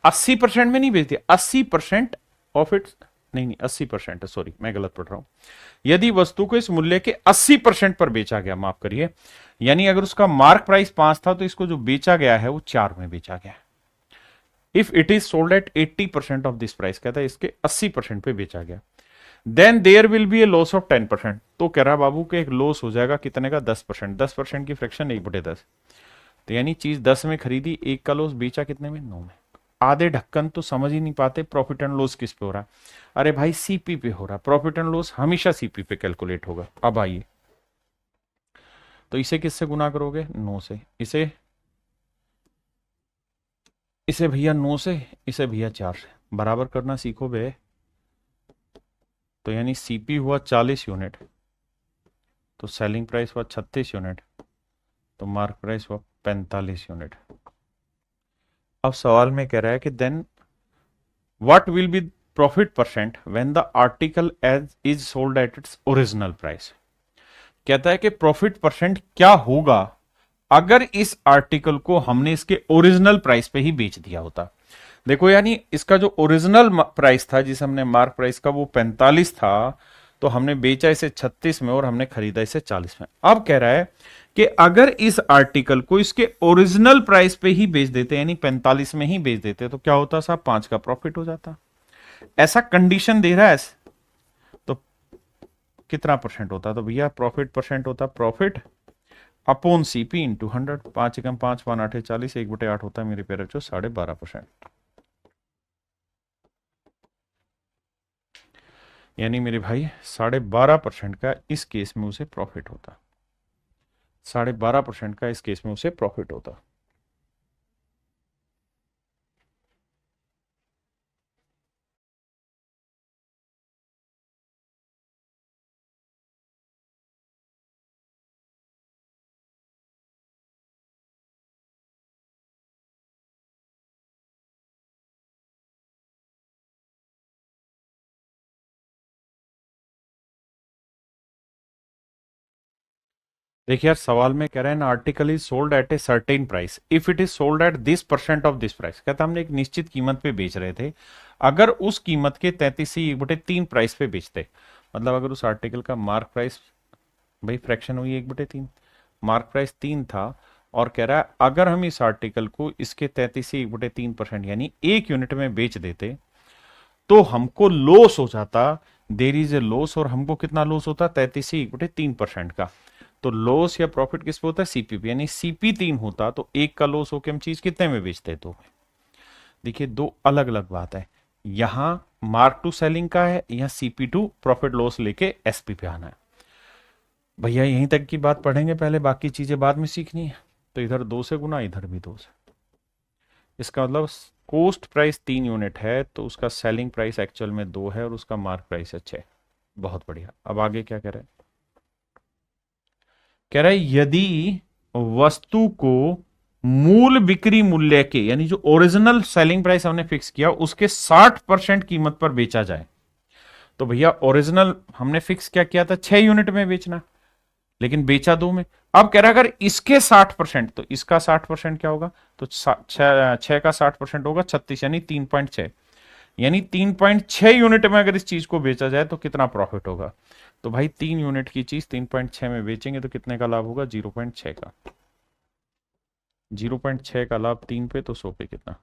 80% में नहीं बेच दिया, 80% ऑफ इट, नहीं 80%, सॉरी मैं गलत पढ़ रहा हूं। यदि वस्तु को इस मूल्य के 80% पर बेचा गया, माफ करिए, यानी अगर उसका मार्क प्राइस 5 था तो इसको जो बेचा गया है वो 4 में बेचा गया। If it is sold at 80% of this price, कहता है इसके 80% पे बेचा गया, then there will be a loss of 10%। तो कह रहा बाबू के एक लॉस हो जाएगा कितने का, 10%। 10% की फ्रैक्शन 1/10, तो यानी चीज 10 में खरीदी, 1 का लॉस, बेचा कितने में, 9 में। आधे ढक्कन तो समझ ही नहीं पाते प्रॉफिट एंड लॉस किस पे हो रहा है। अरे भाई सीपी पे हो रहा, प्रॉफिट एंड लॉस हमेशा सीपी पे कैलकुलेट होगा। अब आइए, तो इसे किससे गुना करोगे, 9 से, इसे इसे भैया 9 से, इसे भैया 4 से, बराबर करना सीखो बे। तो यानी सीपी हुआ 40 यूनिट, तो सेलिंग प्राइस हुआ 36 यूनिट, तो मार्क प्राइस हुआ 45 यूनिट। अब सवाल में कह रहा है कि then what will be profit percent when the article as is sold at its original price. कहता है कि प्रॉफिट परसेंट क्या होगा अगर इस आर्टिकल को हमने इसके ओरिजिनल प्राइस पे ही बेच दिया होता। देखो यानी इसका जो ओरिजिनल प्राइस था, जिसे हमने मार्क प्राइस का, वो 45 था, तो हमने बेचा इसे 36 में और हमने खरीदा इसे 40 में। अब कह रहा है कि अगर इस आर्टिकल को इसके ओरिजिनल प्राइस पे ही बेच देते, यानी 45 में ही बेच देते, तो क्या होता साहब, 5 का प्रॉफिट हो जाता। ऐसा कंडीशन दे रहा है, तो कितना परसेंट होता, तो भैया प्रॉफिट परसेंट होता, प्रॉफिट अपॉन सीपी इंटू 100। 5 एकम 5, 5 8 40, 1/8 होता है मेरे प्यारे बच्चों 12.5%, यानी मेरे भाई 12.5% का इस केस में उसे प्रॉफिट होता, 12.5% का इस केस में उसे प्रॉफिट होता। देखिए यार सवाल में कह रहे हैं ना, article is sold eight a certain price if it is sold at this percent of this price. कहता हमने एक निश्चित कीमत पे बेच रहे थे, अगर उस कीमत के 33/3 प्राइस पे बेचते, मतलब अगर उस आर्टिकल का मार्क प्राइस, भाई फ्रैक्शन हुई 1/3, मार्क प्राइस 3 था, और कह रहा है अगर हम इस आर्टिकल को इसके 33/3% यानी 1 यूनिट में बेच देते तो हमको लॉस हो जाता, देर इज ए लॉस, और हमको कितना लॉस होता, 33/3% का। तो लॉस या प्रॉफिट किस पे होता है, सीपी पे, यानी सीपी 3 होता तो 1 का लॉस होकर हम चीज कितने में बेचते, तो देखिए दो अलग अलग बात है, यहां मार्क टू सेलिंग का है, यहां सीपी टू प्रॉफिट लॉस लेके एसपी पे आना है। भैया यहीं तक की बात पढ़ेंगे पहले, बाकी चीजें बाद में सीखनी है। तो इधर 2 से गुना, इधर भी 2 से, इसका मतलब कोस्ट प्राइस 3 यूनिट है तो उसका सेलिंग प्राइस एक्चुअल में 2 है और उसका मार्क प्राइस है 6। बहुत बढ़िया। अब आगे क्या कह रहे हैं, कह रहा है यदि वस्तु को मूल बिक्री मूल्य के, यानी जो ओरिजिनल सेलिंग प्राइस हमने फिक्स किया उसके 60% कीमत पर बेचा जाए, तो भैया ओरिजिनल हमने फिक्स क्या किया था, 6 यूनिट में बेचना, लेकिन बेचा 2 में। अब कह रहा है अगर इसके 60%, तो इसका 60% क्या होगा, तो 6 का 60% होगा 36, यानी 3.6, यानी 3.6 यूनिट में अगर इस चीज को बेचा जाए तो कितना प्रॉफिट होगा। तो भाई 3 यूनिट की चीज 3.6 में बेचेंगे तो कितने का लाभ होगा, 0.6 का। 0.6 का लाभ 3 पे, तो 100 पे कितना,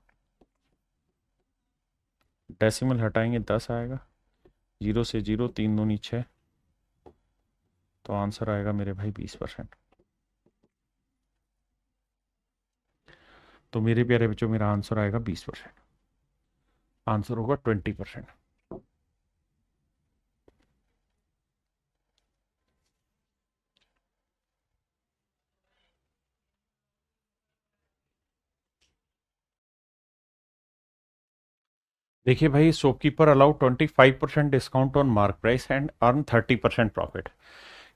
डेसिमल हटाएंगे 10 आएगा, 0 से 0, 3 दूनी 6, तो आंसर आएगा मेरे भाई 20%। तो मेरे प्यारे बच्चों मेरा आंसर आएगा 20%, आंसर होगा 20%। देखिए भाई, shopkeeper allow 25% discount on mark price and earn 30% profit.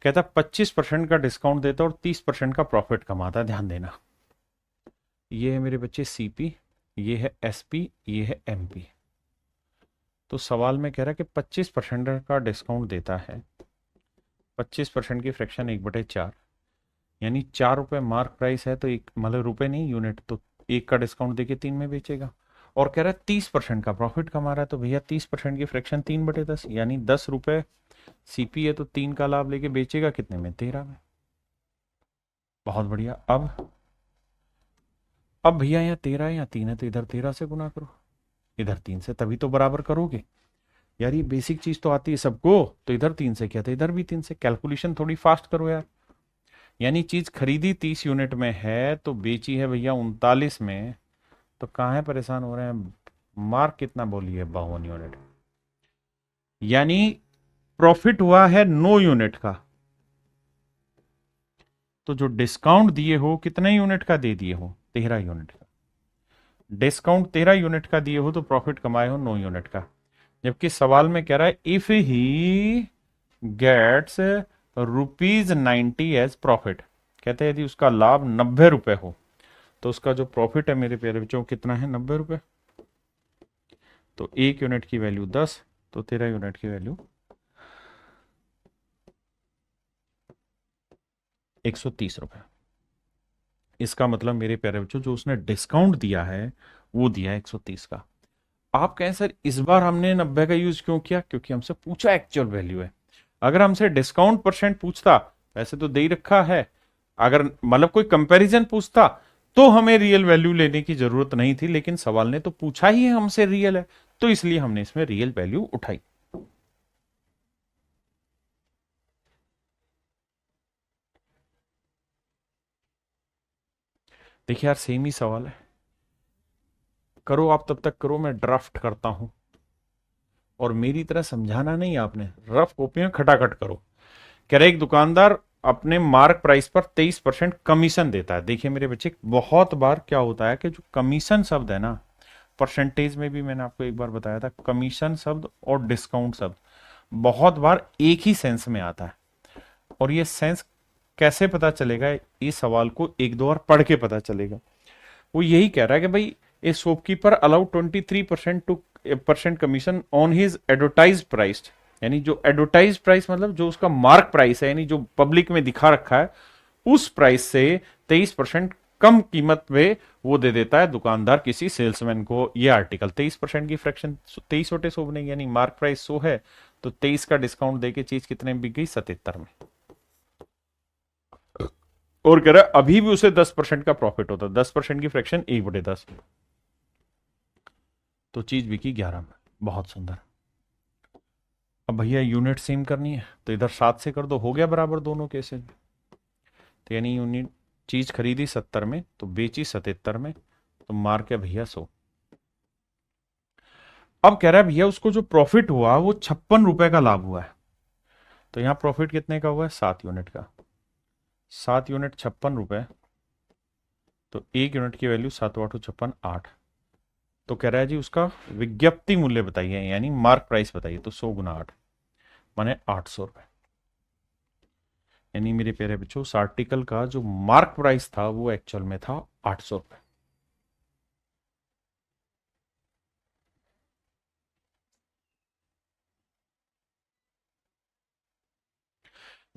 कहता 25% का डिस्काउंट देता और 30% का प्रॉफिट कमाता। ध्यान देना, ये है मेरे बच्चे सीपी, ये है एसपी, ये है एमपी। तो सवाल में कह रहा है कि 25% का डिस्काउंट देता है, 25% की फ्रैक्शन 1/4, यानी 4 रुपए मार्क प्राइस है, तो एक मतलब रुपए नहीं यूनिट, तो 1 का डिस्काउंट देके 3 में बेचेगा। और कह रहा है 30% का प्रॉफिट कमा रहा है, तो भैया 30% की फ्रैक्शन 3/10, यानी 10 रुपए सीपी है, तो 3 का लाभ लेके बेचेगा कितने में, 13 में। बहुत बढ़िया। अब भैया यहाँ 13 है, यहाँ 3 है, तो इधर 13 से गुना करो, इधर 3 से, तभी तो बराबर करोगे। यार ये बेसिक चीज तो आती है सबको, तो इधर 3 से किया था, इधर भी 3 से। कैलकुलेशन थोड़ी फास्ट करो यार। यानी चीज खरीदी 30 यूनिट में है, तो बेची है भैया 39 में, तो कहाँ है परेशान हो रहे हैं। मार्क कितना बोलिए, 52 यूनिट, यानी प्रॉफिट हुआ है 9 यूनिट का। तो जो डिस्काउंट दिए हो कितने यूनिट का दे दिए हो, 13 यूनिट का। डिस्काउंट 13 यूनिट का दिए हो तो प्रॉफिट कमाए हो 9 यूनिट का। जबकि सवाल में कह रहा है if he gets ₹90 as profit, कहते हैं यदि उसका लाभ 90 रुपए हो तो उसका जो प्रॉफिट है मेरे प्यारे बच्चों कितना है, 90 रुपए। तो 1 यूनिट की वैल्यू 10, तो 13 यूनिट की वैल्यू 130 रुपए। इसका मतलब मेरे प्यारे बच्चों जो उसने डिस्काउंट दिया है वो दिया है 130 का। आप कहें सर इस बार हमने 90 का यूज क्यों किया, क्योंकि हमसे पूछा एक्चुअल वैल्यू है। अगर हमसे डिस्काउंट परसेंट पूछता, वैसे तो दे ही रखा है, अगर मतलब कोई कंपैरिजन पूछता तो हमें रियल वैल्यू लेने की जरूरत नहीं थी, लेकिन सवाल ने तो पूछा ही है हमसे रियल है, तो इसलिए हमने इसमें रियल वैल्यू उठाई। देखिए यार सेम ही सवाल है, करो आप, तब तक करो मैं ड्राफ्ट करता हूं। और मेरी तरह समझाना नहीं, आपने रफ कॉपी में खटाखट करो। कह रहे एक दुकानदार अपने मार्क प्राइस पर 23% कमीशन देता है। देखिए मेरे बच्चे, बहुत बार क्या होता है कि जो कमीशन शब्द है ना, परसेंटेज में भी मैंने आपको एक बार बताया था, कमीशन शब्द और डिस्काउंट शब्द बहुत बार एक ही सेंस में आता है। और ये सेंस कैसे पता चलेगा, इस सवाल को एक दो बार पढ़ के पता चलेगा। वो यही कह रहा है कि भाई ए shopkeeper allow 23% commission on his advertise price, यानी जो एडवर्टाइज प्राइस मतलब जो उसका मार्क प्राइस है, यानी जो पब्लिक में दिखा रखा है, उस प्राइस से 23% कम कीमत पे वो दे देता है दुकानदार किसी सेल्समैन को। ये आर्टिकल 23% की फ्रैक्शन 23/100 बनेगी, यानी मार्क प्राइस 100 है, तो 23 का डिस्काउंट देके चीज कितने में बिक गई, 77 में। और कह रहा है अभी भी उसे 10% का प्रॉफिट होता है, 10% की फ्रैक्शन 1/10, तो चीज बिकी 11 में। बहुत सुंदर। अब भैया यूनिट सेम करनी है, तो इधर 7 से कर दो, हो गया बराबर दोनों केसेस। तो यानी यूनिट चीज खरीदी 70 में तो बेची 77 में, तो मार्क है भैया 100। अब कह रहा है भैया उसको जो प्रॉफिट हुआ वो 56 रुपए का लाभ हुआ है। तो यहां प्रॉफिट कितने का हुआ है, 7 यूनिट का। 7 यूनिट 56 रुपए, तो 1 यूनिट की वैल्यू 7 8 56 8। तो कह रहा है जी उसका विज्ञप्ति मूल्य बताइए, यानी मार्क प्राइस बताइए, तो 100 × 8 माने 800 रुपए। यानी मेरे प्यारे बच्चों उस आर्टिकल का जो मार्क प्राइस था वो एक्चुअल में था 800 रुपए।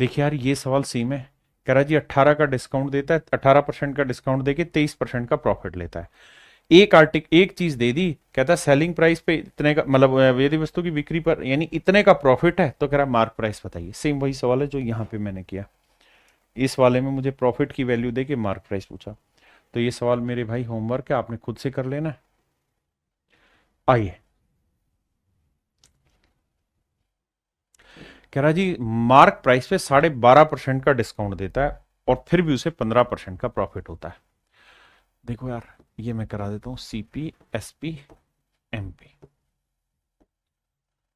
देखिए यार ये सवाल सेम है, कह रहा जी 18 का डिस्काउंट देता है, 18% का डिस्काउंट देके 23% का प्रॉफिट लेता है। एक चीज दे दी, कहता है सेलिंग प्राइस पे इतने का, मतलब यदि वस्तु की बिक्री पर यानी इतने का प्रॉफिट है, तो कह रहा मार्क प्राइस बताइए। सेम वही सवाल है जो यहाँ पे मैंने किया, इस वाले में मुझे प्रॉफिट की वैल्यू दे के मार्क प्राइस पूछा। तो ये सवाल मेरे भाई होमवर्क है, आपने खुद से कर लेना। आइए, कह रहा जी मार्क प्राइस पे 12.5% का डिस्काउंट देता है और फिर भी उसे 15% का प्रॉफिट होता है। देखो यार ये मैं करा देता हूं, सीपी एसपी एमपी।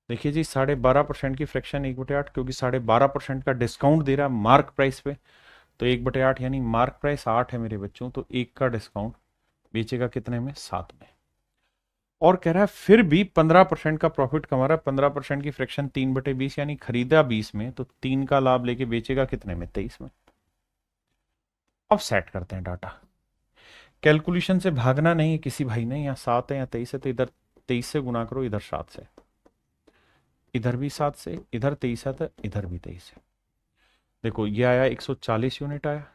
देखिए जी 12.5% की फ्रैक्शन 1/8, क्योंकि 12.5% का डिस्काउंट दे रहा है मार्क प्राइस पे, तो 1/8 यानी मार्क प्राइस 8 है मेरे बच्चों, तो 1 का डिस्काउंट बेचेगा कितने में, 7 में। और कह रहा है फिर भी 15% का प्रॉफिट कमा रहा है। 15% की फ्रैक्शन 3/20 यानी खरीदा 20 में, तो 3 का लाभ लेके बेचेगा कितने में, 23 में। अब सेट करते हैं डाटा। कैलकुलेशन से भागना नहीं है किसी भाई ने, यहाँ 7 है या 23 है, तो इधर 23 से गुना करो, इधर 7 से, इधर भी 7 से, इधर 23 है तो इधर भी 23 है। देखो ये आया 140 यूनिट आया,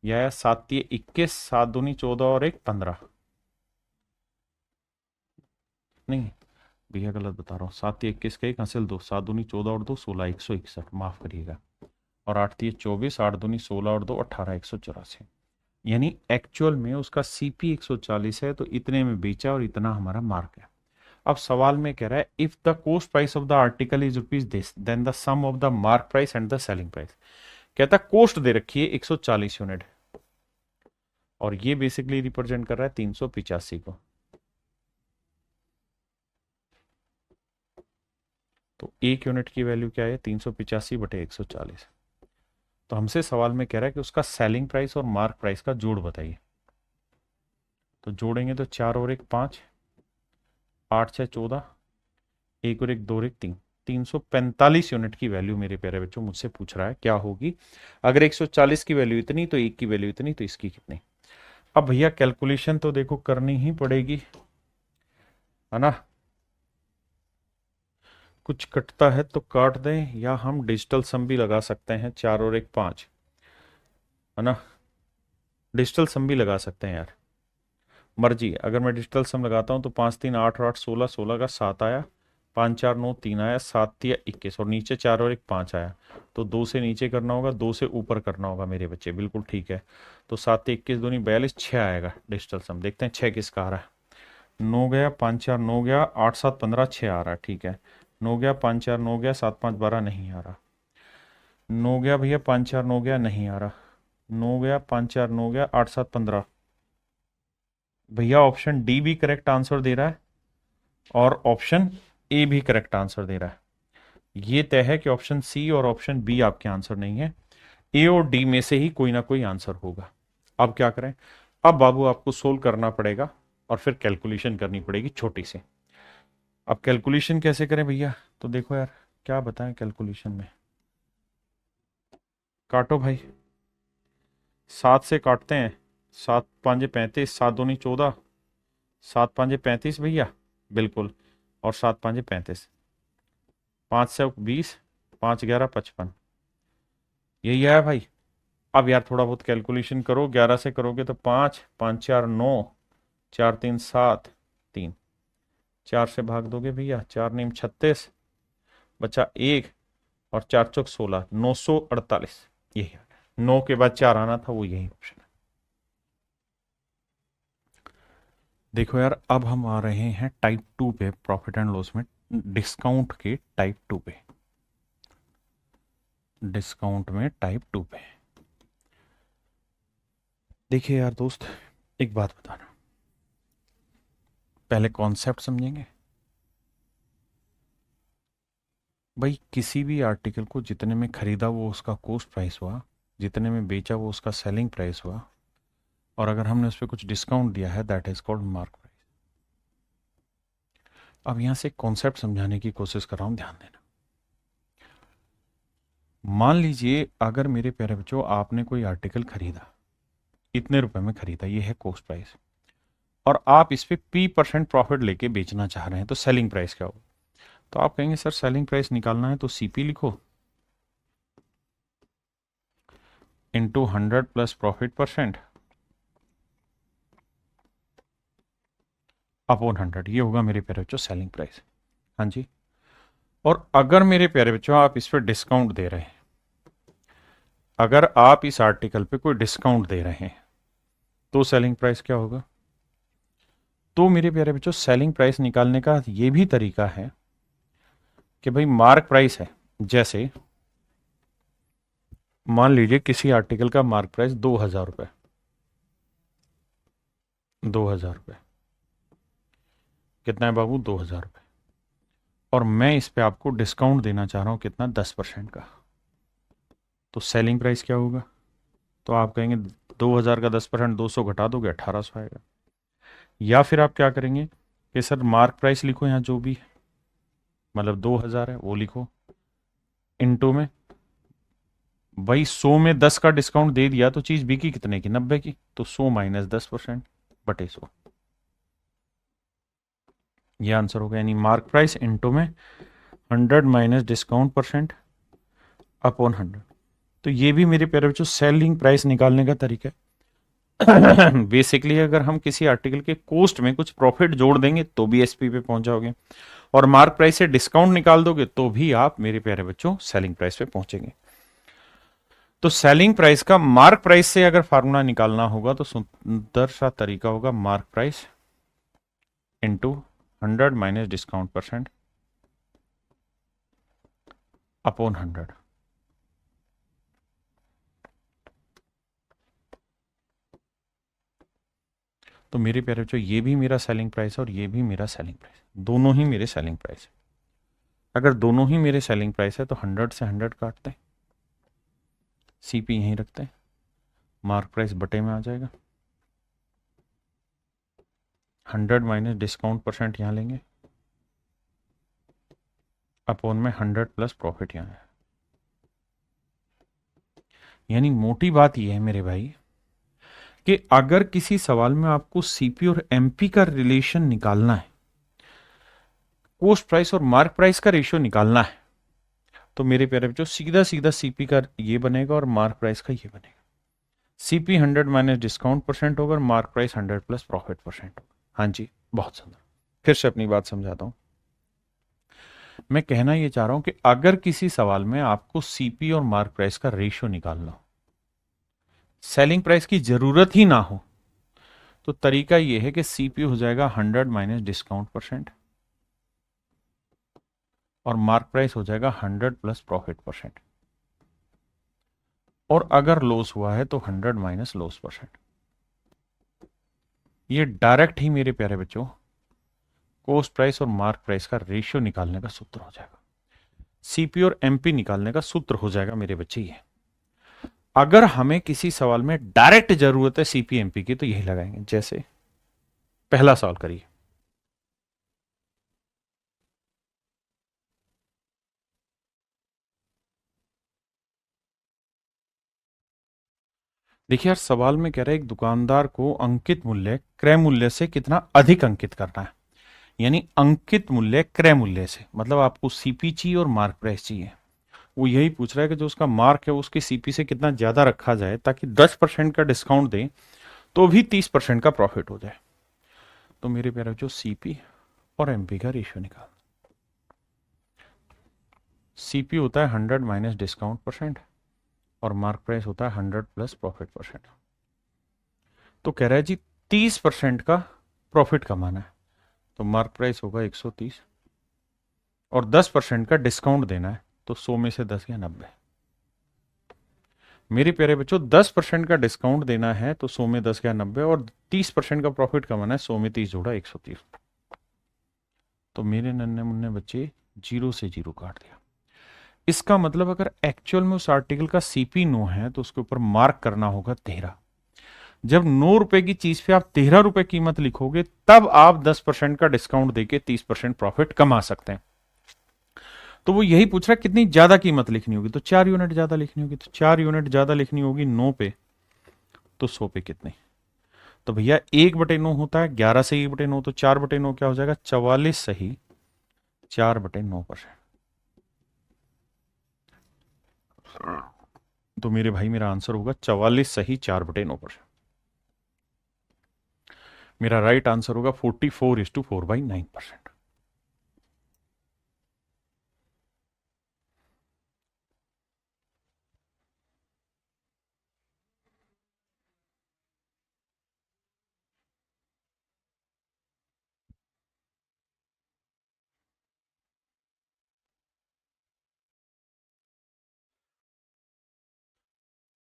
ये आया 7×3 = 21, 7×2 = 14 और 1 15। नहीं भैया गलत बता रहा हूँ, 7×3 = 21 का 1 हासिल 2, 7×2 = 14 और 2 16, 161, माफ करिएगा। और 8×3 = 24, 8×2 = 16 और 2 18, 184। यानी एक्चुअल में उसका सीपी 140 है, तो इतने में बेचा और इतना हमारा मार्क है। अब सवाल में कह रहा है if the cost price of the article is rupees this, then the sum of the mark price and the selling price. कहता है कॉस्ट दे रखी है 140 यूनिट, और ये बेसिकली रिप्रेजेंट कर रहा है 385 को। तो 1 यूनिट की वैल्यू क्या है, 385/140। तो हमसे सवाल में कह रहा है कि उसका सेलिंग प्राइस और मार्क प्राइस का जोड़ बताइए। तो जोड़ेंगे तो 4 और 1 5, 8 6 14, 1 और 1 2 और 1 3, 345 यूनिट की वैल्यू मेरे प्यारे बच्चों मुझसे पूछ रहा है क्या होगी। अगर 140 की वैल्यू इतनी, तो 1 की वैल्यू इतनी, तो इसकी कितनी। अब भैया कैलकुलेशन तो देखो करनी ही पड़ेगी, है ना। कुछ कटता है तो काट दें, या हम डिजिटल सम भी लगा सकते हैं, 4 और 1 5, है ना। डिजिटल सम भी लगा सकते हैं यार, मर्जी। अगर मैं डिजिटल सम लगाता हूँ तो 5 3 8 8 16, 16 का 7 आया, 5 4 9 3 आया, 7 3 21, और नीचे 4 और 1 5 आया। तो 2 से नीचे करना होगा, 2 से ऊपर करना होगा मेरे बच्चे, बिल्कुल ठीक है। तो 7 21 दूनी 42, 6 आएगा डिजिटल सम। देखते हैं 6 किसका आ रहा है। 9 गया, 5 4 9 गया, 8 7 15, 6 आ रहा है, ठीक है। 9 गया, 5 4 9 गया, 7 5 12 नहीं आ रहा। 9 गया भैया, 5 4 9 गया, नहीं आ रहा। 9 गया, 5 4 9 गया, 8 7 15। भैया ऑप्शन डी भी करेक्ट आंसर दे रहा है, और ऑप्शन ए भी करेक्ट आंसर दे रहा है। ये तय है कि ऑप्शन सी और ऑप्शन बी आपके आंसर नहीं है, ए और डी में से ही कोई ना कोई आंसर होगा। अब क्या करें, अब बाबू आपको सोल्व करना पड़ेगा और फिर कैलकुलेशन करनी पड़ेगी छोटी सी। अब कैलकुलेशन कैसे करें भैया, तो देखो यार क्या बताएं कैलकुलेशन में। काटो भाई, 7 से काटते हैं, 7 5 35, 7 दूनी 14, 7 5 35 भैया, बिल्कुल। और 7 5 35, 5 से 20, 5 11 55, यही है भाई। अब यार थोड़ा बहुत कैलकुलेशन करो, 11 से करोगे तो 5 5 4 9, 4 3 7 3, 4 से भाग दोगे भैया, 4 नीम 36, बचा 1, और 4 चौक 16, 948। यही है, 9 के बाद 4 आना था, वो यही ऑप्शन है। देखो यार अब हम आ रहे हैं टाइप 2 पे, प्रॉफिट एंड लॉस में डिस्काउंट के टाइप 2 पे, डिस्काउंट में टाइप 2 पे। देखिए यार दोस्त, एक बात बताना, पहले कॉन्सेप्ट समझेंगे। भाई किसी भी आर्टिकल को जितने में खरीदा वो उसका कॉस्ट प्राइस हुआ, जितने में बेचा वो उसका सेलिंग प्राइस हुआ, और अगर हमने उस पर कुछ डिस्काउंट दिया है that is called mark price. अब यहां से कॉन्सेप्ट समझाने की कोशिश कर रहा हूं, ध्यान देना। मान लीजिए अगर मेरे प्यारे बच्चों आपने कोई आर्टिकल खरीदा, इतने रुपए में खरीदा, ये है कॉस्ट प्राइस, और आप इस पे P% प्रॉफिट लेके बेचना चाह रहे हैं, तो सेलिंग प्राइस क्या होगा। तो आप कहेंगे सर सेलिंग प्राइस निकालना है तो सीपी लिखो, into 100 plus profit percent upon 100, ये होगा मेरे प्यारे बच्चों सेलिंग प्राइस। हाँ जी। और अगर मेरे प्यारे बच्चों आप इस पर डिस्काउंट दे रहे हैं, अगर आप इस आर्टिकल पे कोई डिस्काउंट दे रहे हैं तो सेलिंग प्राइस क्या होगा? तो मेरे प्यारे बच्चों सेलिंग प्राइस निकालने का ये भी तरीका है कि भाई मार्क प्राइस है, जैसे मान लीजिए किसी आर्टिकल का मार्क प्राइस 2,000 रुपये, 2,000 रुपये कितना है बाबू? 2,000 रुपये। और मैं इस पे आपको डिस्काउंट देना चाह रहा हूं कितना? 10% का। तो सेलिंग प्राइस क्या होगा? तो आप कहेंगे 2,000 का 10%, 200 घटा दोगे 1,800 आएगा। या फिर आप क्या करेंगे कि सर मार्क प्राइस लिखो यहाँ जो भी मतलब 2,000 है वो लिखो, इनटू में भाई 100 में 10 का डिस्काउंट दे दिया तो चीज बिकी कितने की? 90 की। तो 100 माइनस 10% बटे 100, ये आंसर होगा। यानी मार्क प्राइस इनटू में 100 माइनस डिस्काउंट परसेंट अपॉन 100। तो ये भी मेरे प्यारे बच्चों सेलिंग प्राइस निकालने का तरीका है। बेसिकली अगर हम किसी आर्टिकल के कॉस्ट में कुछ प्रॉफिट जोड़ देंगे तो भी एसपी पे पहुंच जाओगे, और मार्क प्राइस से डिस्काउंट निकाल दोगे तो भी आप मेरे प्यारे बच्चों सेलिंग प्राइस पे पहुंचेंगे। तो सेलिंग प्राइस का मार्क प्राइस से अगर फार्मूला निकालना होगा तो सुंदर सा तरीका होगा mark price into 100 minus discount percent upon 100। तो मेरे प्यारे बच्चों ये भी मेरा सेलिंग प्राइस है और ये भी मेरा सेलिंग प्राइस, दोनों ही मेरे सेलिंग प्राइस है। अगर दोनों ही मेरे सेलिंग प्राइस है तो 100 से 100 काटते हैं, सीपी यहीं रखते हैं, मार्क प्राइस बटे में आ जाएगा, 100 माइनस डिस्काउंट परसेंट यहां लेंगे अपॉन में 100 प्लस प्रॉफिट यहां है। यानी मोटी बात यह है मेरे भाई कि अगर किसी सवाल में आपको सीपी और एमपी का रिलेशन निकालना है, कॉस्ट प्राइस और मार्क प्राइस का रेशियो निकालना है, तो मेरे प्यारे बच्चों सीधा सीधा सीपी का ये बनेगा और मार्क प्राइस का ये बनेगा। सीपी 100 माइनस डिस्काउंट परसेंट होगा, mark price 100 plus profit percent होगा। हाँ जी, बहुत सुंदर। फिर से अपनी बात समझाता हूं। मैं कहना यह चाह रहा हूं कि अगर किसी सवाल में आपको सीपी और मार्क प्राइस का रेशियो निकालना हो, सेलिंग प्राइस की जरूरत ही ना हो, तो तरीका यह है कि सीपी हो जाएगा 100 माइनस डिस्काउंट परसेंट और मार्क प्राइस हो जाएगा 100 प्लस प्रॉफिट परसेंट, और अगर लॉस हुआ है तो 100 माइनस लॉस परसेंट। ये डायरेक्ट ही मेरे प्यारे बच्चों कॉस्ट प्राइस और मार्क प्राइस का रेशियो निकालने का सूत्र हो जाएगा, सीपी और एमपी निकालने का सूत्र हो जाएगा मेरे बच्चे ये। अगर हमें किसी सवाल में डायरेक्ट जरूरत है सीपी एमपी की तो यही लगाएंगे। जैसे पहला सवाल करिए, देखिए यार सवाल में कह रहा है एक दुकानदार को अंकित मूल्य क्रय मूल्य से कितना अधिक अंकित करना है। यानी अंकित मूल्य क्रय मूल्य से मतलब आपको सीपी चाहिए और मार्क प्राइस चाहिए। वो यही पूछ रहा है कि जो उसका मार्क है उसके सीपी से कितना ज्यादा रखा जाए ताकि 10% का डिस्काउंट दे तो भी 30% का प्रॉफिट हो जाए। तो मेरे प्यारे जो सीपी और एमपी का रेशियो निकाल, सीपी होता है 100 माइनस डिस्काउंट परसेंट और मार्क प्राइस होता है 100 प्लस प्रॉफिट परसेंट। तो कह रहा है जी 30% का प्रॉफिट कमाना है, तो मार्क प्राइस होगा 130 और 10% का डिस्काउंट देना है, तो 100 में से 10 या 90। मेरे प्यारे बच्चों 10% का डिस्काउंट देना है तो 100 में 10 या 90, और 30% का प्रॉफिट कमाना है, 100 में 30 जोड़ा 130। तो मेरे नन्हे मुन्ने बच्चे 0 से 0 काट दिया। इसका मतलब अगर एक्चुअल में उस आर्टिकल का सीपी 9 है तो उसके ऊपर मार्क करना होगा 13। जब 9 रुपए की चीज पे आप 13 रुपए कीमत लिखोगे तब आप 10% का डिस्काउंट देके 30% प्रॉफिट कमा सकते हैं। तो वो यही पूछ रहा है कितनी ज्यादा कीमत लिखनी होगी, तो 4 यूनिट ज्यादा लिखनी होगी। तो 4 यूनिट ज्यादा लिखनी होगी 9 पे, तो 100 पे कितनी? तो भैया 1/9 होता है, 11 से 1/9, तो 4/9 क्या हो जाएगा? 44 सही 4/9%। तो मेरे भाई मेरा आंसर होगा 44 सही 4/9%। मेरा राइट आंसर होगा 44:4/9%।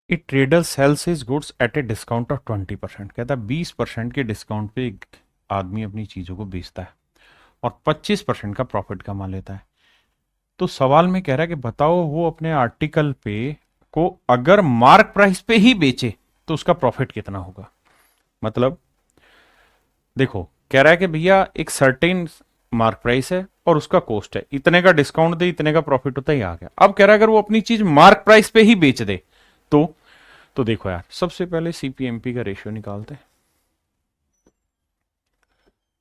ए trader sales his goods at A discount of 20%। कहता है 20% के डिस्काउंट पे एक आदमी अपनी चीजों को बेचता है और 25% का प्रॉफिट कमा लेता है। तो सवाल में कह रहा है कि बताओ वो अपने आर्टिकल पे को अगर मार्क प्राइस पे ही बेचे तो उसका प्रॉफिट कितना होगा। मतलब देखो, कह रहा है कि भैया एक सर्टेन मार्क प्राइस है और उसका कॉस्ट है, इतने का डिस्काउंट दे इतने का प्रॉफिट होता ही आ गया। अब कह रहा है अगर वो अपनी चीज मार्क प्राइस पे ही बेच दे तो देखो यार, सबसे पहले सीपीएमपी का रेशियो निकालते हैं।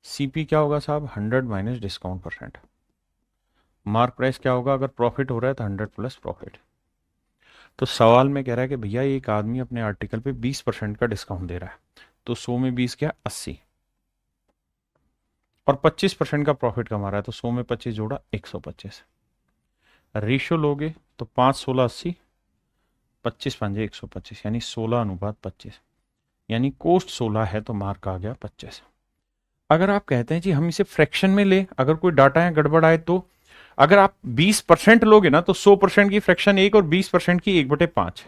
सीपी क्या होगा साहब, 100 minus discount percent. Mark price क्या होगा, अगर प्रॉफिट हो रहा है तो 100 प्लस प्रॉफिट। तो सवाल में कह रहा है कि भैया एक आदमी अपने आर्टिकल पे 20% का डिस्काउंट दे रहा है, तो 100 में 20 क्या 80, और 25% का प्रॉफिट कमा रहा है, तो 100 में 25 जोड़ा 125। रेशियो लोगे तो 5 16 80, 25 पंजे 125, यानी 16:25, यानी कोस्ट 16 है तो मार्क आ गया 25। अगर आप कहते हैं जी हम इसे फ्रैक्शन में ले, अगर कोई डाटा है गड़बड़ आए तो, अगर आप 20% लोगे ना तो 100% की फ्रैक्शन 1 और 20% की 1/5।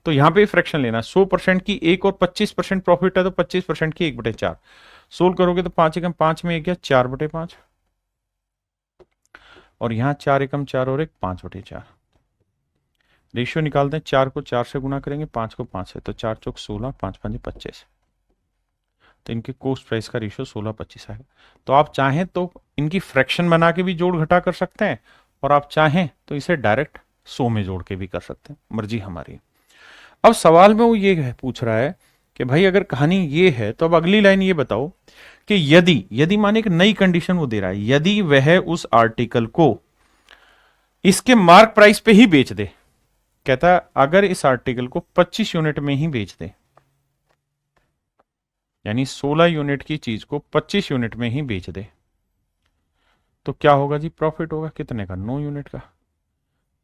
तो यहां पे फ्रैक्शन लेना, 100% की 1 और 25% प्रॉफिट है तो 25% की 1/4। सोल्व करोगे तो 5 एकम 5 में 1 गया 4/5, और यहां 4 एकम 4 और 1 5/4। रेशियो निकालते हैं, 4 को 4 से गुना करेंगे, 5 को 5 से, तो 4 चौक 16, 5 पंजे 25। तो इनके कोस्ट प्राइस का रेशियो 16:25 आएगा। तो आप चाहें तो इनकी फ्रैक्शन बना के भी जोड़ घटा कर सकते हैं, और आप चाहें तो इसे डायरेक्ट 100 में जोड़ के भी कर सकते हैं, मर्जी हमारी। अब सवाल में वो ये पूछ रहा है कि भाई अगर कहानी ये है तो अब अगली लाइन ये बताओ कि यदि यदि माने एक नई कंडीशन वो दे रहा है, यदि वह उस आर्टिकल को इसके मार्क प्राइस पे ही बेच दे। कहता है अगर इस आर्टिकल को 25 यूनिट में ही बेच दे, यानी 16 यूनिट की चीज को 25 यूनिट में ही बेच दे, तो क्या होगा जी, प्रॉफिट होगा कितने का, 9 यूनिट का।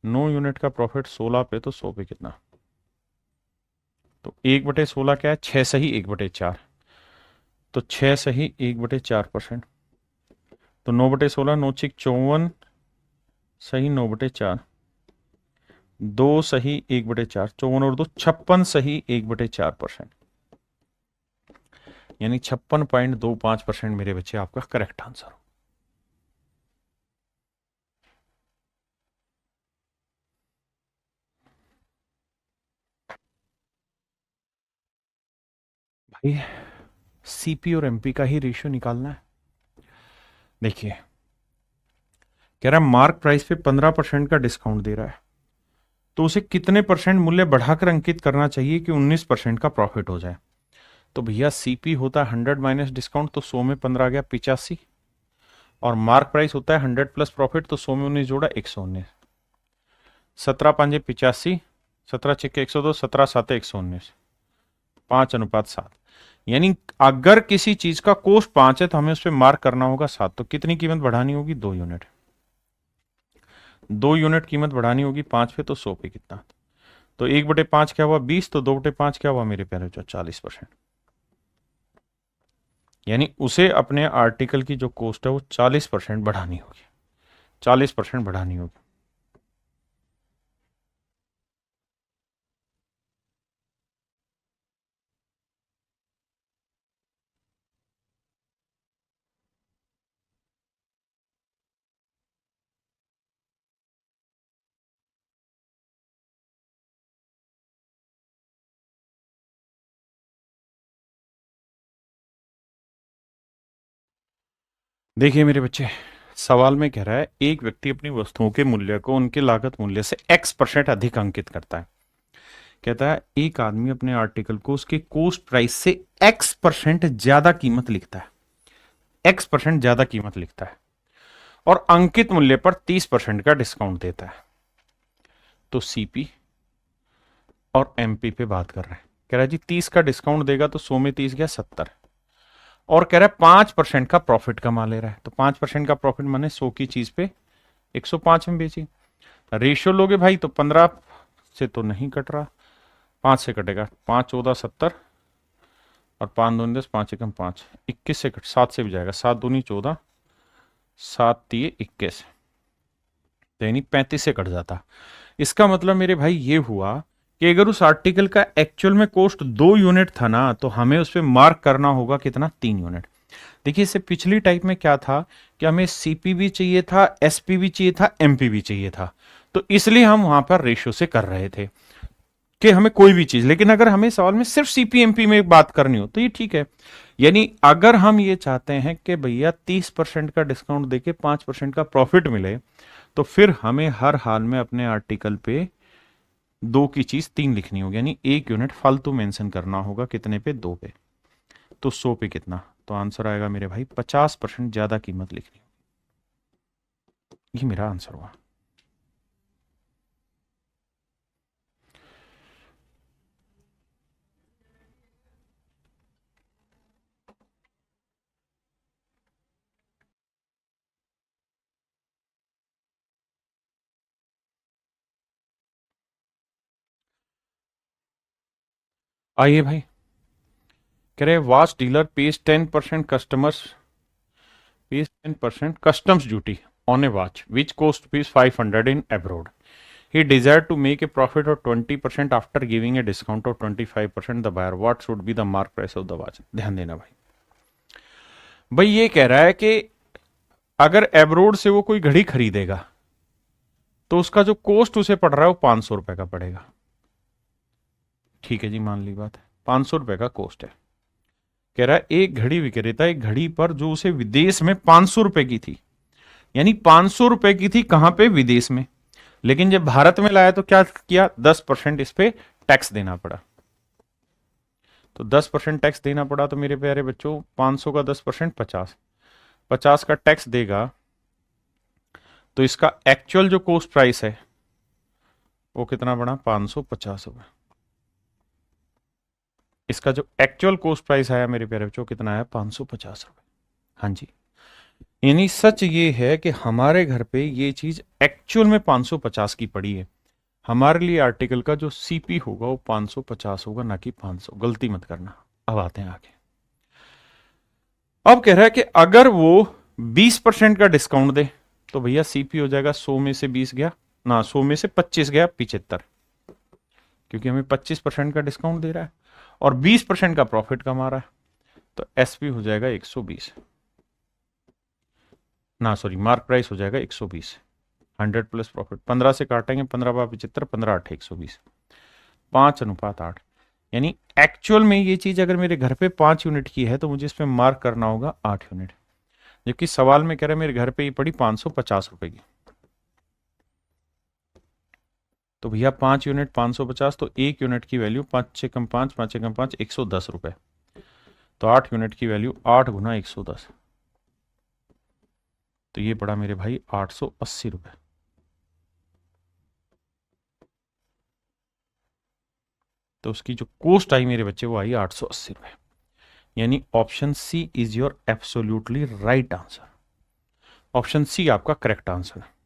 9 यूनिट का प्रॉफिट 16 पे, तो 100 पे कितना, तो 1/16 क्या है, 6 सही 1/4, तो 6 सही 1/4%। तो 9/16, 9 54 सही 9/4, 2 सही 1/4, 54 और 2 56 सही 1/4%, यानी 56.25% मेरे बच्चे आपका करेक्ट आंसर हो। भाई सीपी और एमपी का ही रेशियो निकालना है। देखिए, कह रहा है मार्क प्राइस पे 15% का डिस्काउंट दे रहा है, तो उसे कितने परसेंट मूल्य बढ़ाकर अंकित करना चाहिए कि 19% का प्रॉफिट हो जाए। तो भैया सीपी होता है 100 माइनस डिस्काउंट, तो 100 में 15 आ गया 85, और मार्क प्राइस होता है 100 प्लस प्रॉफिट, तो 100 में 19 जोड़ा 119, 17 पांजे 85, 17 छिक्के 102, 17 साते 119, 5:7। यानी अगर किसी चीज का कोस्ट 5 है तो हमें उस पर मार्क करना होगा 7, तो कितनी कीमत बढ़ानी होगी, 2 यूनिट। 2 यूनिट कीमत बढ़ानी होगी 5 पे, तो 100 पे कितना, तो 1/5 क्या हुआ 20, तो 2/5 क्या हुआ मेरे प्यारे, 40%। यानी उसे अपने आर्टिकल की जो कॉस्ट है वो 40% बढ़ानी होगी, 40% बढ़ानी होगी। देखिए मेरे बच्चे, सवाल में कह रहा है एक व्यक्ति अपनी वस्तुओं के मूल्य को उनके लागत मूल्य से x% अधिक अंकित करता है। कहता है एक आदमी अपने आर्टिकल को उसके कोस्ट प्राइस से x% ज्यादा कीमत लिखता है, x% ज्यादा कीमत लिखता है, और अंकित मूल्य पर 30% का डिस्काउंट देता है। तो सीपी और एमपी पे बात कर रहे हैं। कह रहा है जी 30 का डिस्काउंट देगा तो 100 में 30 गया 70, और कह रहा है 5% का प्रॉफिट कमा ले रहा है। तो 5% का प्रॉफिट माने 100 की चीज पे 105 में बेची। रेशियो लोगे भाई तो 15 से तो नहीं कट रहा, 5 से कटेगा, 5 14 70 और 5 दूनी 10, 5 एकम 5, 21 से कट, 7 से भी जाएगा, 7 दूनी 14, 7 तिये 21, तो यानी 35 से कट जाता। इसका मतलब मेरे भाई ये हुआ कि अगर उस आर्टिकल का एक्चुअल में कॉस्ट 2 यूनिट था ना, तो हमें उस पर मार्क करना होगा कितना, 3 यूनिट। देखिए इससे पिछली टाइप में क्या था कि हमें सीपी भी चाहिए था, एसपी भी चाहिए था, एमपी भी चाहिए था, तो इसलिए हम वहां पर रेशियो से कर रहे थे कि हमें कोई भी चीज। लेकिन अगर हमें सवाल में सिर्फ सीपीएमपी में बात करनी हो तो ये ठीक है। यानी अगर हम ये चाहते हैं कि भैया 30% का डिस्काउंट देके 5% का प्रॉफिट मिले, तो फिर हमें हर हाल में अपने आर्टिकल पे 2 की चीज 3 लिखनी होगी, यानी 1 यूनिट फालतू मेंशन करना होगा। कितने पे, 2 पे, तो 100 पे कितना, तो आंसर आएगा मेरे भाई 50% ज्यादा कीमत लिखनी होगी। ये मेरा आंसर हुआ। आइए भाई, कह रहे watch dealer page 10% customers pays 10% customs duty on a watch which cost rupees 500 in abroad. He desired to make a profit of 20% after giving a discount of 25% the buyer. What should be the mark price of the watch? ध्यान देना भाई। भाई ये कह रहा है कि अगर एब्रोड से वो कोई घड़ी खरीदेगा तो उसका जो कॉस्ट उसे पड़ रहा है वो 500 रुपए का पड़ेगा। ठीक है जी, मान ली बात है, 500 रुपए का कॉस्ट है। कह रहा है एक घड़ी विक्रेता एक घड़ी पर जो उसे विदेश में 500 रुपए की थी, यानी 500 रुपए की थी कहां पे, विदेश में, लेकिन जब भारत में लाया तो क्या किया, 10% इस पे टैक्स देना पड़ा। तो 10% टैक्स देना पड़ा, तो मेरे प्यारे बच्चों 500 का 10% 50, 50 का टैक्स देगा, तो इसका एक्चुअल जो कॉस्ट प्राइस है वो कितना बना, 550 रुपए। इसका जो एक्चुअल कॉस्ट प्राइस आया मेरे प्यारे बच्चों कितना आया, 550 रुपए। हाँ जी, यानी सच ये है कि हमारे घर पे ये चीज एक्चुअल में 550 की पड़ी है। हमारे लिए आर्टिकल का जो सीपी होगा वो 550 होगा, ना कि 500, गलती मत करना। अब आते हैं आगे। अब कह रहा है कि अगर वो 20% का डिस्काउंट दे तो भैया सीपी हो जाएगा 100 में से 20 गया ना, 100 में से 25 गया 75, क्योंकि हमें 25% का डिस्काउंट दे रहा है और 20% का प्रॉफिट कमा रहा है, तो एसपी हो जाएगा 120 ना, सॉरी, मार्क प्राइस हो जाएगा 120, 100 प्लस प्रॉफिट, 15 से काटेंगे, 15 बार 75, 15 8 120, 5:8। यानी एक्चुअल में ये चीज अगर मेरे घर पे 5 यूनिट की है तो मुझे इस पे मार्क करना होगा 8 यूनिट, जबकि सवाल में कह रहा है मेरे घर पे ही पड़ी 550 रुपए की। तो भैया 5 यूनिट 550, तो 1 यूनिट की वैल्यू 5 6 कम 5, 5 6 कम 5, 110 रुपए। तो 8 यूनिट की वैल्यू 8 गुना 110, तो ये पड़ा मेरे भाई 880 रुपए। तो उसकी जो कॉस्ट आई मेरे बच्चे वो आई 880 रुपए। यानी option C is your absolutely right answer. Option C आपका करेक्ट आंसर है।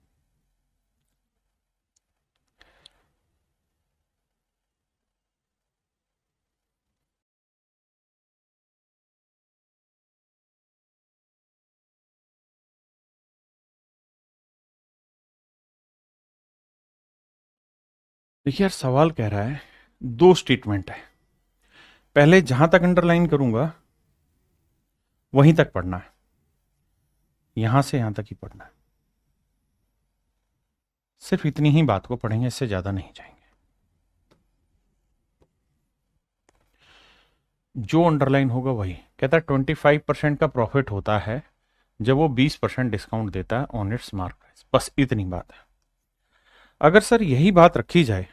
देखिए यार, सवाल कह रहा है 2 स्टेटमेंट है, पहले जहां तक अंडरलाइन करूंगा वहीं तक पढ़ना है, यहां से यहां तक ही पढ़ना है, सिर्फ इतनी ही बात को पढ़ेंगे, इससे ज्यादा नहीं जाएंगे। जो अंडरलाइन होगा वही कहता है 25% का प्रॉफिट होता है जब वो 20% डिस्काउंट देता है ऑन इट्स मार्क प्राइस, बस इतनी बात है। अगर सर यही बात रखी जाए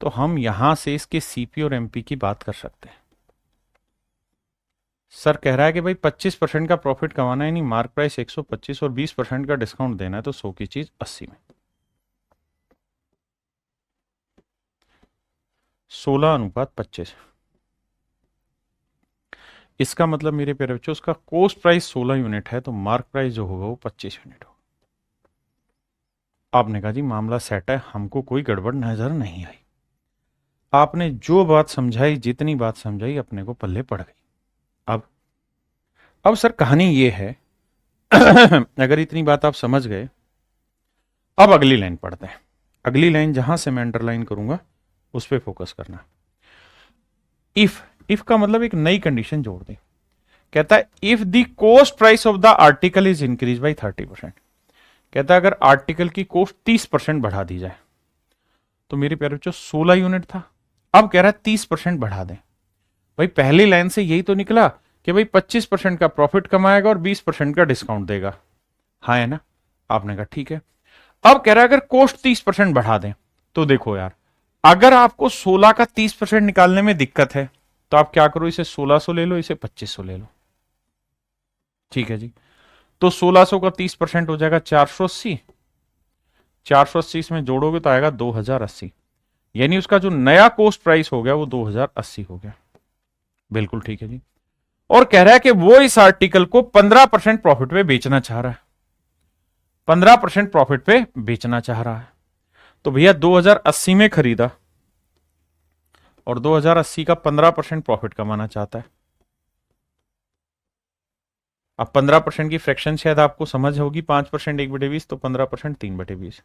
तो हम यहां से इसके सीपी और एमपी की बात कर सकते हैं। सर कह रहा है कि भाई 25% का प्रॉफिट कमाना है, यानी मार्क प्राइस 125 और 20% का डिस्काउंट देना है, तो 100 की चीज 80 में। 16:25। इसका मतलब मेरे प्यारे बच्चों उसका कोस्ट प्राइस 16 यूनिट है तो मार्क प्राइस जो होगा वो 25 यूनिट होगा। आपने कहा जी मामला सेट है, हमको कोई गड़बड़ नजर नहीं आई। आपने जो बात समझाई, जितनी बात समझाई अपने को पल्ले पड़ गई। अब सर कहानी ये है अगर इतनी बात आप समझ गए, अब अगली लाइन पढ़ते हैं। अगली लाइन जहां से मैं अंडरलाइन करूंगा उस पर फोकस करना। इफ का मतलब एक नई कंडीशन जोड़ दें। कहता है if the coast price of the article is increase by 30%। कहता है अगर आर्टिकल की कोस्ट 30% बढ़ा दी जाए, तो मेरे प्यारे बच्चों 16 यूनिट था, अब कह रहा है 30% बढ़ा दें। भाई पहली लाइन से यही तो निकला कि भाई 25% का प्रॉफिट कमाएगा और 20% का डिस्काउंट देगा। हाँ है ना? आपने कहा ठीक है। अब कह रहा है अगर कोस्ट 30% बढ़ा दें, तो देखो यार, अगर आपको 16 का 30% निकालने में दिक्कत है तो आप क्या करो, इसे 1600 ले लो, इसे 2500 ले लो। ठीक है जी। तो 1600 का 30% हो जाएगा 480। 480 इसमें जोड़ोगे तो आएगा 2080। यानी उसका जो नया कोस्ट प्राइस हो गया वो 2080 हो गया। बिल्कुल ठीक है जी। और कह रहा है कि वो इस आर्टिकल को 15% प्रॉफिट पे बेचना चाह रहा है। 15% प्रॉफिट पे बेचना चाह रहा है। तो भैया 2080 में खरीदा और 2080 का 15% प्रॉफिट कमाना चाहता है। अब 15% की फ्रैक्शन शायद आपको समझ होगी, 5% 1/20, तो 15% 3/20।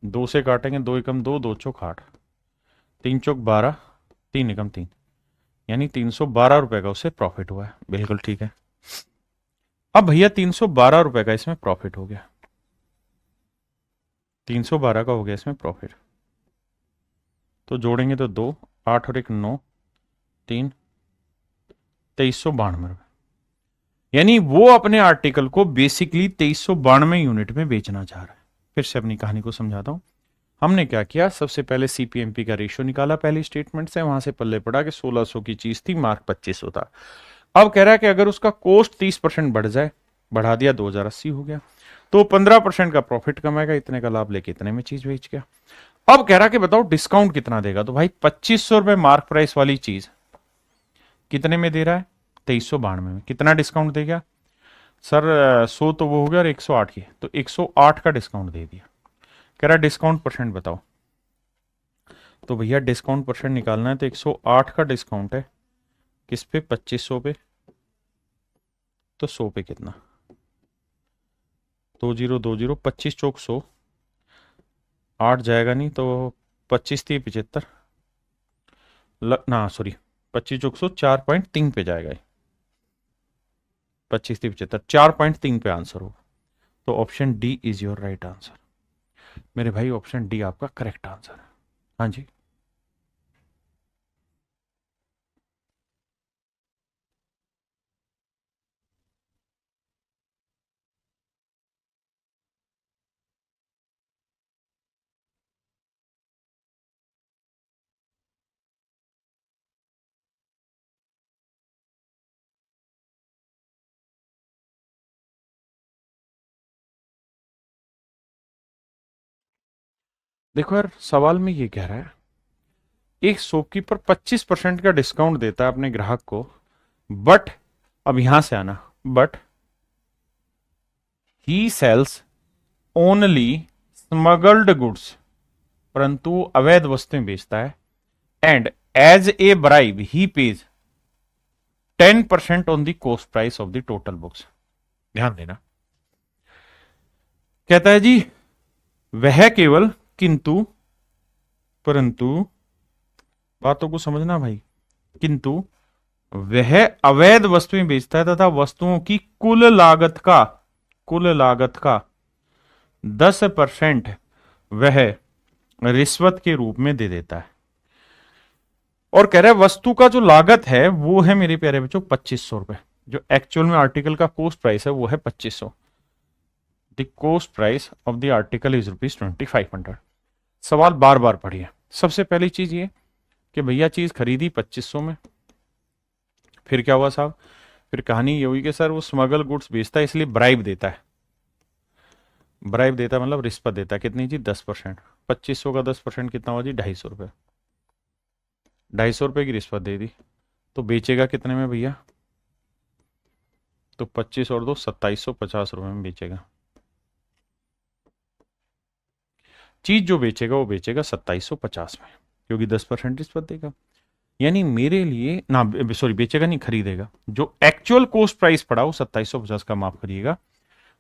2 से काटेंगे, 2 एकम 2, 2 चौक 8, 3 चौक 12, 3 एकम 3, यानी 312 रुपए का उससे प्रॉफिट हुआ है। बिल्कुल ठीक है। अब भैया 312 रुपए का इसमें प्रॉफिट हो गया, 312 का हो गया इसमें प्रॉफिट। तो जोड़ेंगे तो 2, 8 और 1 9, 3, 2392 रुपए। यानी वो अपने आर्टिकल को बेसिकली 2392 यूनिट में बेचना चाह रहा है। फिर से अपनी कहानी को समझाता हूं। हमने क्या किया, सबसे पहले सीपीएमपी का रेशियो निकाला पहली स्टेटमेंट से, वहां से पल्ले पड़ा कि 1600 की चीज थी, मार्क 2500 था। अब कह रहा है कि अगर उसका कोस्ट 30% बढ़ जाए, बढ़ा दिया 2080 हो गया, तो 15% का प्रॉफिट कमाएगा, इतने का लाभ लेके इतने में चीज बेच गया। अब कह रहा कि बताओ डिस्काउंट कितना देगा, तो भाई 2500 रुपए मार्क प्राइस वाली चीज कितने में दे रहा है, 2392 में। कितना डिस्काउंट दे गया सर? 100 तो वो हो गया और 108 की, तो 108 का डिस्काउंट दे दिया। कह रहा डिस्काउंट परसेंट बताओ। तो भैया डिस्काउंट परसेंट निकालना है तो 108 का डिस्काउंट है किस पे, 2500 पे, तो 100 पे कितना, 2020, 25 चौक 100, 8 जाएगा नहीं तो 25 थी 75 ना, सॉरी 25 चौक 100, 4.3 पे जाएगा। 25 थी 75, 4.3 पे आंसर होगा। तो option D is your right answer. मेरे भाई ऑप्शन डी आपका करेक्ट आंसर है। हाँ जी। देखो यार, सवाल में ये कह रहा है एक शॉपकीपर 25% का डिस्काउंट देता है अपने ग्राहक को, बट अब यहां से आना, but he sells only smuggled goods, परंतु अवैध वस्तुएं बेचता है, and as a bribe he pays 10% on the cost price of the total books. ध्यान देना, कहता है जी वह केवल, किंतु, परंतु, बातों को समझना भाई, किंतु वह अवैध वस्तुएं बेचता है तथा वस्तुओं की कुल लागत का 10% वह रिश्वत के रूप में दे देता है। और कह रहा है वस्तु का जो लागत है वो है मेरे प्यारे बच्चों 2500 रुपए। जो एक्चुअल में आर्टिकल का कोस्ट प्राइस है वो है 2500। The coast price of the article is ₹2500। सवाल बार बार पढ़िए। सबसे पहली चीज ये कि भैया चीज खरीदी 2500 में, फिर क्या हुआ साहब, फिर कहानी ये हुई कि सर वो स्मगल गुड्स बेचता है इसलिए ब्राइब देता है। ब्राइब देता है मतलब रिश्वत देता है, कितनी जी, 10%। 2500 का 10% कितना हुआ जी? 250 रुपये। 250 रुपये की रिश्वत दे दी, तो बेचेगा कितने में भैया? तो 25 और 2 2750 रुपये में बेचेगा। चीज जो बेचेगा वो बेचेगा 2750 में, क्योंकि 10% रिश्वत देगा। यानी मेरे लिए ना, सॉरी, बेचेगा नहीं, खरीदेगा। जो एक्चुअल कॉस्ट प्राइस पड़ा वो 2750 का, माफ करिएगा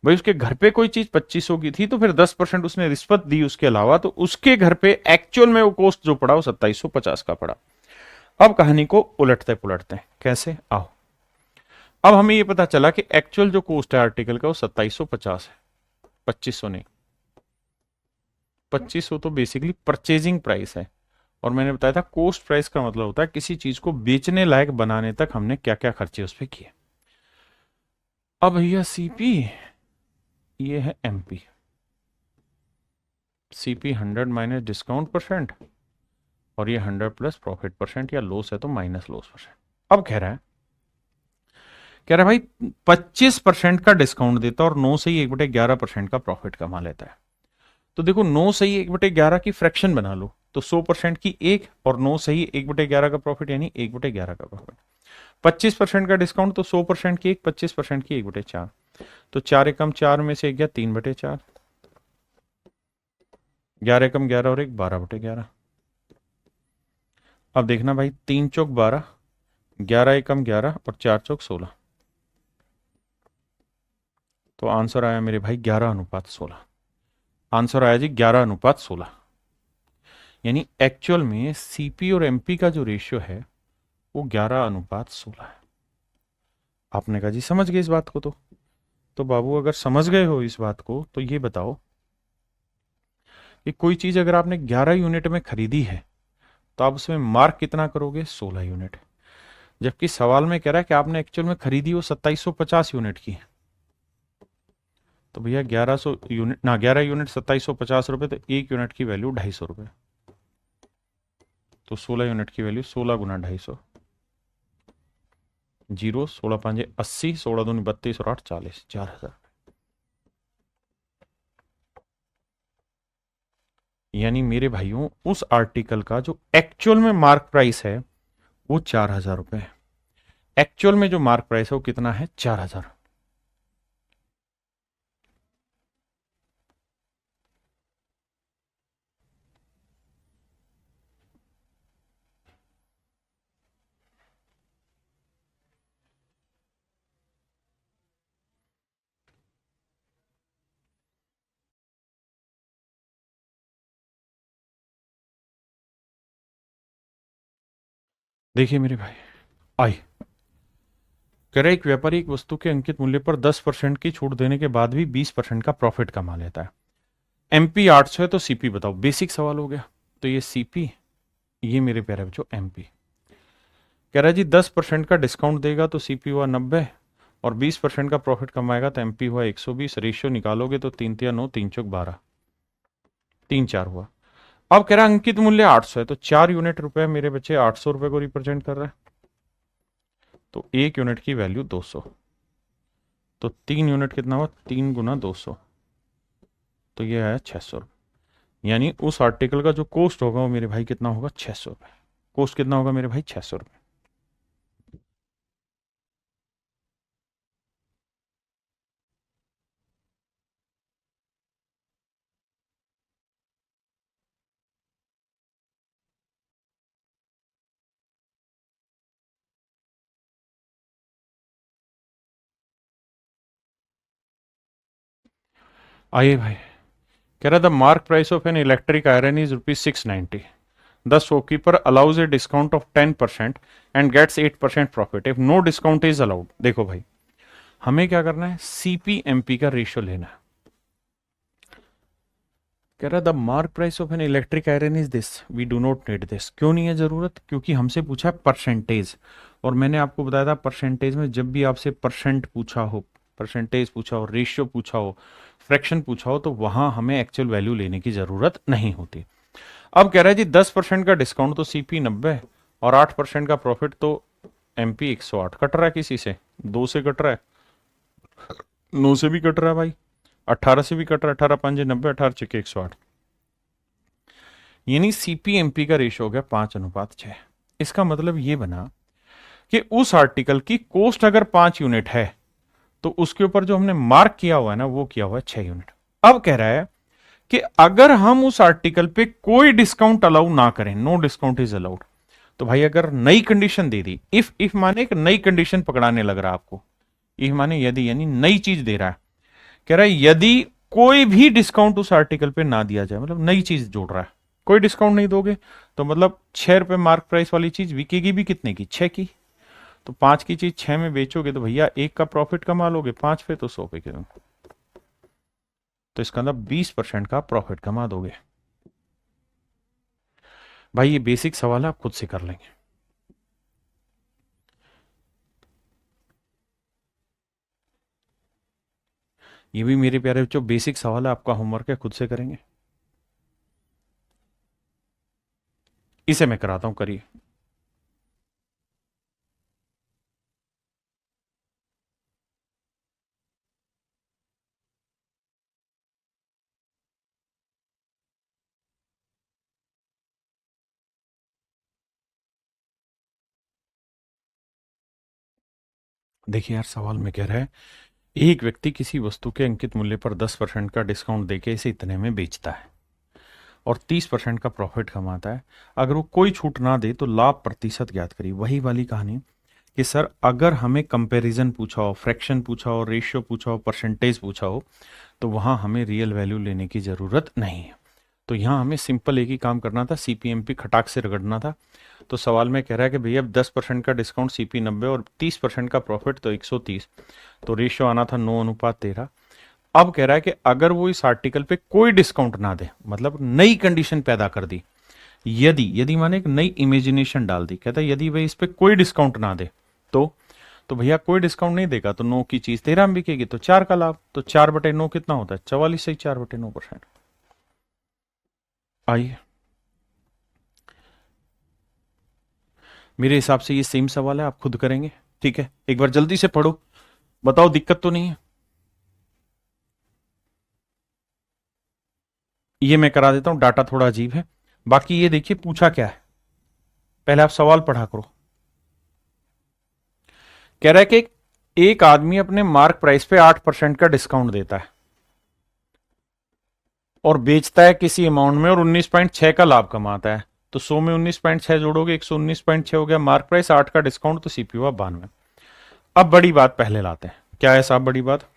भाई। उसके घर पे कोई चीज 2500 की थी, तो फिर 10% उसने रिश्वत दी उसके अलावा, तो उसके घर पे एक्चुअल में वो कॉस्ट जो पड़ा वो 2750 का पड़ा। अब कहानी को उलटते पुलटते हैं, कैसे? आओ। अब हमें ये पता चला कि एक्चुअल जो कॉस्ट है आर्टिकल का वो 2750 है, 2500 नहीं। 2500 तो बेसिकली परचेजिंग प्राइस है, और मैंने बताया था कॉस्ट प्राइस का मतलब होता है किसी चीज को बेचने लायक बनाने तक हमने क्या क्या खर्चे उस पर किए। अब भैया सीपी, ये है MP. CP 100 minus discount percent, और ये 100 प्लस प्रॉफिट परसेंट, या लॉस है तो माइनस लॉस परसेंट। अब कह रहा है भाई 25% का डिस्काउंट देता और 9 से ही 1/11% का प्रॉफिट कमा लेता है। तो देखो 9 से ही 1/11 की फ्रैक्शन बना लो, तो 100% की एक, और 9 से ही 1/11 का प्रॉफिट, यानी 1/11 का प्रॉफिट। 25% का डिस्काउंट तो 100% की एक, 25% की 1/4, तो 4 एकम 4 में से 1 गया 3/4, 11 एकम 11 और 1 12/11। अब देखना भाई, 3 चौक 12, 11 एकम 11 और 4 चौक 16, तो आंसर आया मेरे भाई 11:16। आंसर आया जी 11:16। यानी एक्चुअल में सीपी और एमपी का जो रेशियो है वो 11:16 है। आपने कहा जी समझ गए इस बात को? तो बाबू अगर समझ गए हो इस बात को, तो ये बताओ कि कोई चीज अगर आपने 11 यूनिट में खरीदी है, तो आप उसमें मार्क कितना करोगे? 16 यूनिट। जबकि सवाल में कह रहा है कि आपने एक्चुअल में खरीदी वो 2750 यूनिट की, तो भैया 1100 यूनिट ना, 11 यूनिट 2750 रुपए, तो एक यूनिट की वैल्यू 250 रुपए। तो 16 यूनिट की वैल्यू 16 गुना 250, जीरो, 16 5 80, 16 दूनी 32 और 8 40, 4000। यानी मेरे भाइयों उस आर्टिकल का जो एक्चुअल में मार्क प्राइस है वो 4000 रुपए है। एक्चुअल में जो मार्क प्राइस है वो कितना है? 4000। देखिए मेरे भाई, आई कह रहे एक व्यापारी एक वस्तु के अंकित मूल्य पर 10% की छूट देने के बाद भी 20% का प्रॉफिट कमा लेता है। एमपी 800 है, तो सीपी बताओ। बेसिक सवाल हो गया। तो ये सीपी, ये मेरे प्यारे बच्चों एमपी। कह रहा है जी 10% का डिस्काउंट देगा तो सीपी हुआ 90, और 20% का प्रॉफिट कमाएगा तो एमपी हुआ 120। रेशियो निकालोगे तो 3 3 9, 3 चौक 12, 3 4 हुआ। अब कह रहा है अंकित मूल्य 800 है, तो 4 यूनिट रुपए मेरे बच्चे 800 रुपए को रिप्रेजेंट कर रहा है, तो 1 यूनिट की वैल्यू 200, तो 3 यूनिट कितना हुआ? 3 गुना 200, तो ये आया 600 रुपये। यानी उस आर्टिकल का जो कॉस्ट होगा वो मेरे भाई कितना होगा? 600 रुपये। कॉस्ट कितना होगा मेरे भाई? 600 रुपये। आइए भाई, कह रहा the mark price of an electric iron is ₹690। The shopkeeper allows a discount of 10% and gets 8% profit if no discount is allowed. देखो भाई, हमें क्या करना है? सीपीएमपी का रेशियो लेना है। कह रहा the mark price of an electric iron is this, we do not need this. क्यों नहीं है जरूरत? क्योंकि हमसे पूछा है परसेंटेज, और मैंने आपको बताया था परसेंटेज में जब भी आपसे परसेंट पूछा हो, परसेंटेज पूछा हो, रेशियो पूछा हो, फ्रैक्शन पूछा हो, तो वहां हमें एक्चुअल वैल्यू लेने की जरूरत नहीं होती। अब कह रहा है जी 10% का डिस्काउंट तो सीपी 90, और 8% का प्रॉफिट तो एमपी 108। कट रहा है किसी से? 2 से कट रहा है, 9 से भी कट रहा है भाई, 18 से भी कट रहा है। 18 5 90, 18 6 108। यानी सीपीएमपी का रेशियो हो गया 5:6। इसका मतलब ये बना कि उस आर्टिकल की कॉस्ट अगर 5 यूनिट है तो उसके ऊपर जो हमने मार्क किया हुआ है ना वो किया हुआ है 6 यूनिट। अब कह रहा है कि अगर हम उस आर्टिकल पे कोई डिस्काउंट अलाउ ना करें, नो डिस्काउंट इज अलाउड, तो भाई अगर नई कंडीशन दे दी, इफ माने एक नई कंडीशन पकड़ाने लग रहा है आपको, इफ माने यदि, यानी नई चीज दे रहा है, कह रहा है यदि कोई भी डिस्काउंट उस आर्टिकल पे ना दिया जाए, मतलब नई चीज जोड़ रहा है, कोई डिस्काउंट नहीं दोगे तो मतलब 6 रुपए मार्क प्राइस वाली चीज बिकेगी भी कितने की, 6 की। तो 5 की चीज 6 में बेचोगे तो भैया 1 का प्रॉफिट कमा लोगे, 5 पे तो 100 पे के, तो इसका मतलब 20% का प्रॉफिट कमा दोगे। भाई ये बेसिक सवाल है, आप खुद से कर लेंगे। ये भी मेरे प्यारे बच्चों बेसिक सवाल है, आपका होमवर्क है, खुद से करेंगे। इसे मैं कराता हूं, करिए। देखिए यार, सवाल में कह रहा है एक व्यक्ति किसी वस्तु के अंकित मूल्य पर 10% का डिस्काउंट देके इसे इतने में बेचता है और 30% का प्रॉफिट कमाता है। अगर वो कोई छूट ना दे तो लाभ प्रतिशत ज्ञात करिए। वही वाली कहानी कि सर अगर हमें कंपैरिजन पूछा हो, फ्रैक्शन पूछा हो, रेशियो पूछा हो, परसेंटेज पूछा हो, तो वहां हमें रियल वैल्यू लेने की जरूरत नहीं है। तो यहाँ हमें सिंपल एक ही काम करना था, सीपीएमपी खटाक से रगड़ना था। तो सवाल में कह रहा है कि भैया 10% का डिस्काउंट सीपी 90 और 30% का प्रॉफिट तो 130, तो रेशियो आना था 9:13। अब कह रहा है कि अगर वो इस आर्टिकल पे कोई डिस्काउंट ना दे, मतलब नई कंडीशन पैदा कर दी, यदि यदि माने एक नई इमेजिनेशन डाल दी, कहता है यदि वह इस पे कोई डिस्काउंट ना दे तो भैया कोई डिस्काउंट नहीं देगा तो 9 की चीज 13 में बिकेगी, तो 4 का लाभ, तो 4/9 कितना होता है, 44 से 4/9%। आइए, मेरे हिसाब से ये सेम सवाल है, आप खुद करेंगे, ठीक है। एक बार जल्दी से पढ़ो, बताओ दिक्कत तो नहीं है। ये मैं करा देता हूं, डाटा थोड़ा अजीब है। बाकी ये देखिए पूछा क्या है, पहले आप सवाल पढ़ा करो। कह रहा है कि एक आदमी अपने मार्क प्राइस पे 8% का डिस्काउंट देता है और बेचता है किसी अमाउंट में और 19.6 का लाभ कमाता है। तो 100 में 19.6 जोड़ोगे, 119.6 हो गया मार्क प्राइस, 8 का डिस्काउंट, तो सीपीयू हुआ 92। अब बड़ी बात पहले लाते हैं, क्या है साहब बड़ी बात?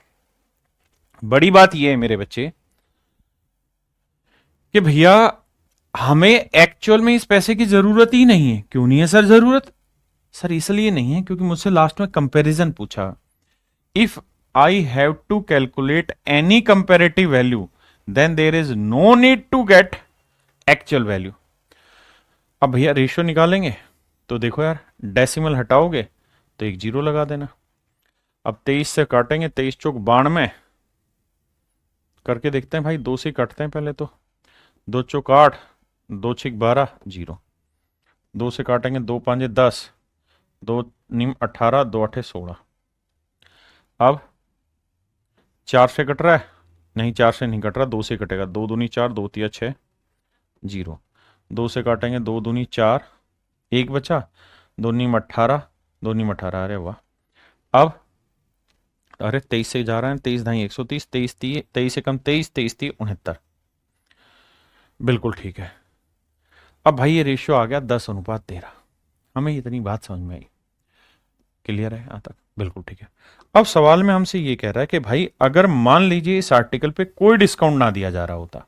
बड़ी बात यह है मेरे बच्चे कि भैया हमें एक्चुअल में इस पैसे की जरूरत ही नहीं है। क्यों नहीं है सर जरूरत? सर इसलिए नहीं है क्योंकि मुझसे लास्ट में कंपैरिजन पूछा। If I have to calculate any comparative value then there is no need to get actual value. अब भैया रेशियो निकालेंगे तो देखो यार, डेसिमल हटाओगे तो एक जीरो लगा देना। अब 23 से काटेंगे, 23 चौक 92 करके देखते हैं भाई, 2 से काटते हैं पहले तो, 2 चौक 8, 2 छिक 12, जीरो। 2 से काटेंगे, 2 पांजे 10, 2 नीम 18, 2 अठे 16। अब 4 से कट रहा है? नहीं, 4 से नहीं कट रहा, 2 से कटेगा, 2 दूनी 4, 2 तिया 6, जीरो। 2 से काटेंगे, 2 दूनी 4, एक बचा, 2 नीम 18, 2 नीम 18, अरे वाह। अब अरे 23 से जा रहा है, 23 ढाई 130, 23 23 से कम 23, 23 30 69, बिल्कुल ठीक है। अब भाई ये रेशियो आ गया 10:13। हमें इतनी बात समझ में आई, क्लियर है यहां तक? बिल्कुल ठीक है। अब सवाल में हमसे ये कह रहा है कि भाई अगर मान लीजिए इस आर्टिकल पे कोई डिस्काउंट ना दिया जा रहा होता,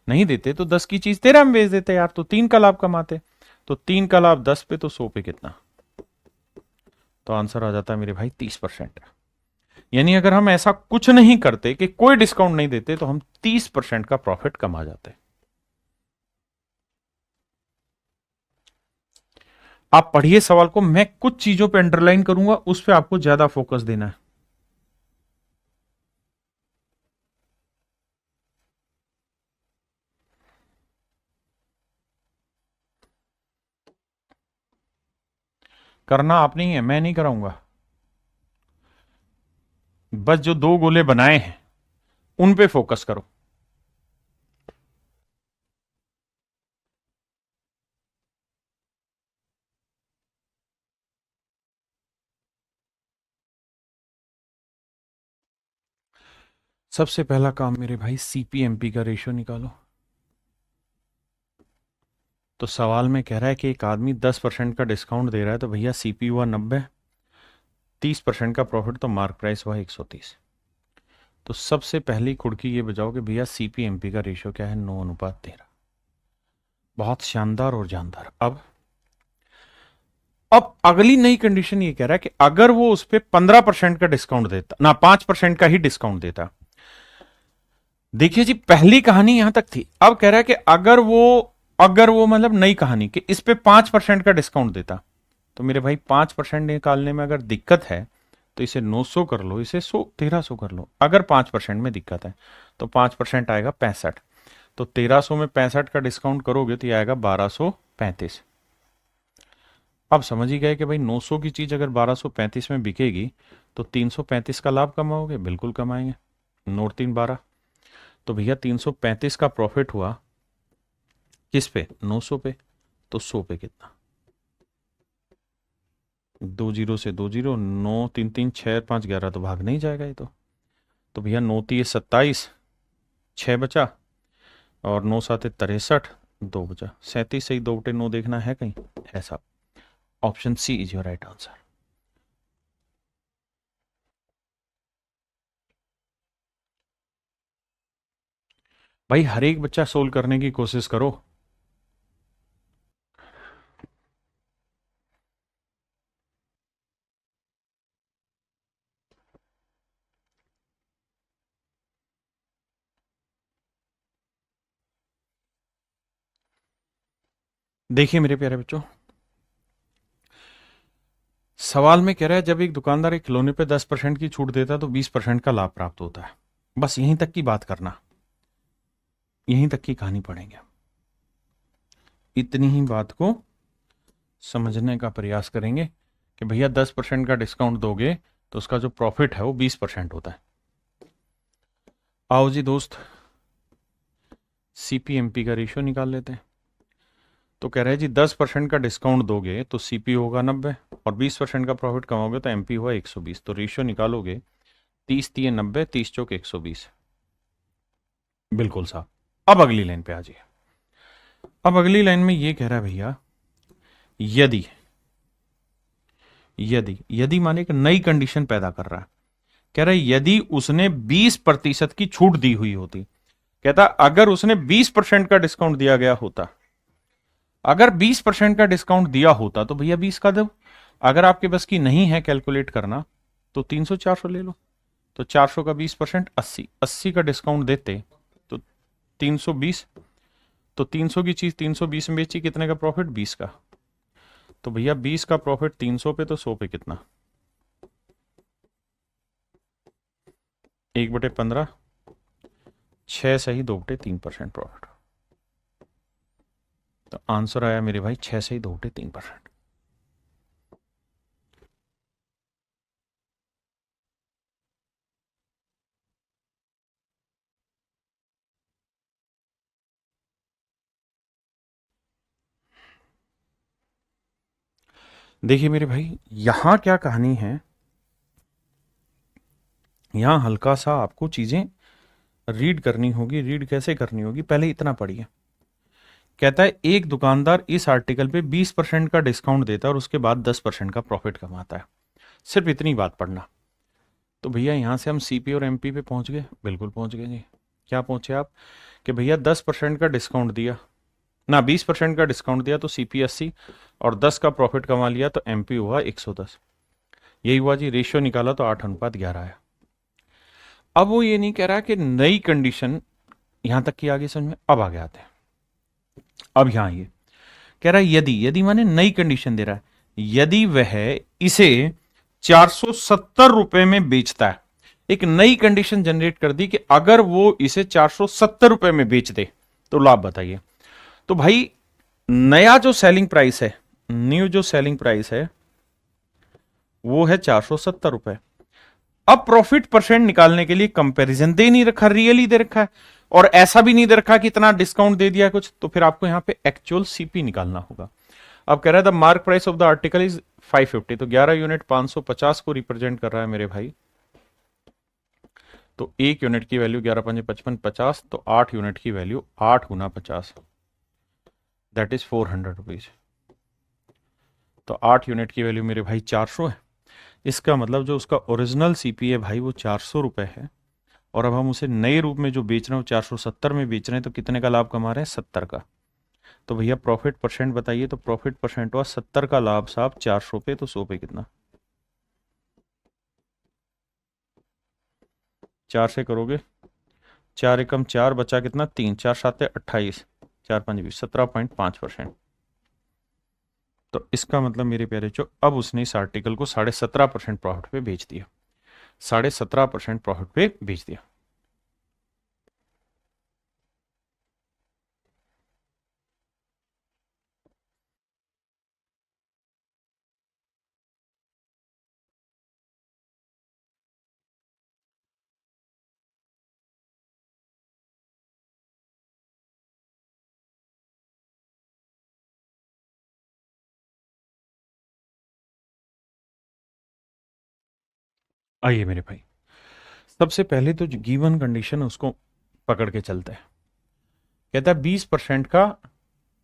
नहीं देते तो 10 की चीज 13 में बेच देते यार, तो 3 का लाभ कमाते। तो 3 का लाभ 10 पे तो 100 पे कितना? तो आंसर आ जाता है मेरे भाई 30%। यानी अगर हम ऐसा कुछ नहीं करते कि कोई डिस्काउंट नहीं देते तो हम 30% का प्रॉफिट कमा जाते। आप पढ़िए सवाल को, मैं कुछ चीजों पे अंडरलाइन करूंगा, उस पे आपको ज्यादा फोकस देना है। करना आप नहीं है, मैं नहीं कराऊंगा। बस जो 2 गोले बनाए हैं उन पे फोकस करो। सबसे पहला काम मेरे भाई सीपीएमपी का रेशियो निकालो। तो सवाल में कह रहा है कि एक आदमी 10% का डिस्काउंट दे रहा है, तो भैया सीपी हुआ 90, 30% का प्रॉफिट, तो मार्क प्राइस हुआ 130। तो सबसे पहली कुड़की ये बजाओ कि भैया सीपीएमपी का रेशियो क्या है, 9:13। बहुत शानदार और जानदार। अब अगली नई कंडीशन ये कह रहा है कि अगर वो उस पर 15% का डिस्काउंट देता ना, 5% का ही डिस्काउंट देता। देखिए जी, पहली कहानी यहां तक थी। अब कह रहा है कि अगर वो मतलब नई कहानी कि इस पे 5% का डिस्काउंट देता। तो मेरे भाई 5% निकालने में अगर दिक्कत है तो इसे 900 कर लो, इसे 1300 कर लो। अगर 5% में दिक्कत है तो 5% आएगा 65। तो 1300 में 65 का डिस्काउंट करोगे तो ये आएगा 1235। अब समझ ही गए कि भाई 900 की चीज अगर 1235 में बिकेगी तो 335 का लाभ कमाओगे। बिल्कुल कमाएंगे। नोट 312। तो भैया 335 का प्रॉफिट हुआ किस पे, 900 पे। तो 100 पे कितना, 2 जीरो से 2 जीरो, 9 3 3 6 5 11, तो भाग नहीं जाएगा ये तो भैया 9 3 27, 6 बचा, और 9 7 63, 2 बचा, 37 सही, 2/9 देखना है कहीं, ऐसा। Option C is your right answer. भाई हर एक बच्चा सोल्व करने की कोशिश करो। देखिए मेरे प्यारे बच्चों, सवाल में कह रहा है जब एक दुकानदार एक खिलौने पे 10% की छूट देता है तो 20% का लाभ प्राप्त होता है। बस यहीं तक की बात करना, यहीं तक की कहानी पढ़ेंगे। इतनी ही बात को समझने का प्रयास करेंगे कि भैया 10% का डिस्काउंट दोगे तो उसका जो प्रॉफिट है वो 20% होता है। आओ जी दोस्त, सीपीएमपी का रेशियो निकाल लेते हैं। तो कह रहे हैं जी 10% का डिस्काउंट दोगे तो सीपी होगा 90, और 20% का प्रॉफिट कमाओगे तो एमपी हुआ 120। तो रेशियो निकालोगे 30 3 90, 30 चौक 120। बिल्कुल साहब। अब अगली लाइन पे आ जाइए। अब अगली लाइन में ये कह रहा है भैया, यदि यदि यदि माने एक नई कंडीशन पैदा कर रहा है। कह रहा है यदि उसने 20% की छूट दी हुई होती। कहता अगर उसने 20% का डिस्काउंट दिया गया होता, अगर 20% का डिस्काउंट दिया होता तो भैया 20 का दो। अगर आपके बस की नहीं है कैलकुलेट करना तो 300 400 ले लो। तो 400 का 20% 80, 80 का डिस्काउंट देते तो 320। तो 300 की चीज 320 में बेची, कितने का प्रॉफिट, 20 का। तो भैया 20 का प्रॉफिट 300 पे, तो 100 पे कितना, 1/15, 6 सही, 2/3% प्रॉफिट। तो आंसर आया मेरे भाई 6 सही 2/3%। देखिए मेरे भाई, यहां क्या कहानी है, यहां हल्का सा आपको चीजें रीड करनी होगी। रीड कैसे करनी होगी, पहले इतना पढ़िए। कहता है एक दुकानदार इस आर्टिकल पे 20% का डिस्काउंट देता है और उसके बाद 10% का प्रॉफिट कमाता है। सिर्फ इतनी बात पढ़ना। तो भैया यहां से हम सीपी और एमपी पे पहुंच गए। बिल्कुल पहुंच गए जी। क्या पहुंचे आप, कि भैया 10% का डिस्काउंट दिया ना, 20% का डिस्काउंट दिया तो सीपी 80, और 10 का प्रॉफिट कमा लिया तो एमपी हुआ 110। यही हुआ जी। रेशियो निकाला तो 8:11 आया। अब वो ये नहीं कह रहा कि नई कंडीशन, यहां तक की आगे समझ में। अब आगे आते हैं। अब यहां ये कह रहा है यदि, यदि माने नई कंडीशन दे रहा है, यदि वह इसे 470 रुपए में बेचता है। एक नई कंडीशन जनरेट कर दी कि अगर वो इसे 470 रुपए में बेच दे तो लाभ बताइए। तो भाई नया जो सेलिंग प्राइस है, न्यू जो सेलिंग प्राइस है वो है 470 रुपए। अब प्रॉफिट परसेंट निकालने के लिए कंपैरिजन दे नहीं रखा, रियली दे रखा है, और ऐसा भी नहीं दे रखा कि इतना डिस्काउंट दे दिया कुछ। तो फिर आपको यहां पे एक्चुअल सीपी निकालना होगा। अब कह रहा है the mark price of the article is 550। तो 11 यूनिट 550 को रिप्रेजेंट कर रहा है मेरे भाई। तो 1 यूनिट की वैल्यू 11 पंजे 55 50, तो 8 यूनिट की value 8 Guna 50, that is 400 rupees. तो 8 यूनिट की वैल्यू मेरे भाई 400 है। इसका मतलब जो उसका ओरिजिनल सीपी है भाई वो 400 रुपये है, और अब हम उसे नए रूप में जो बेच रहे हैं वो 470 में बेच रहे हैं, तो कितने का लाभ कमा रहे हैं? 70 का। तो भैया प्रॉफिट परसेंट बताइए, तो प्रॉफिट परसेंट हुआ 70 का लाभ साहब 400 पे, तो 100 पे कितना? 4 से करोगे, 4 एकम 4 बचा कितना? 3, 4 7 28, 4 5 20, 17.5%। तो इसका मतलब मेरे प्यारे जो अब उसने इस आर्टिकल को 17.5% प्रॉफिट पे बेच दिया, 17.5% प्रॉफिट पे बेच दिया। आइए मेरे भाई, सबसे पहले तो जो गिवन कंडीशन है उसको पकड़ के चलते हैं। कहता है 20% का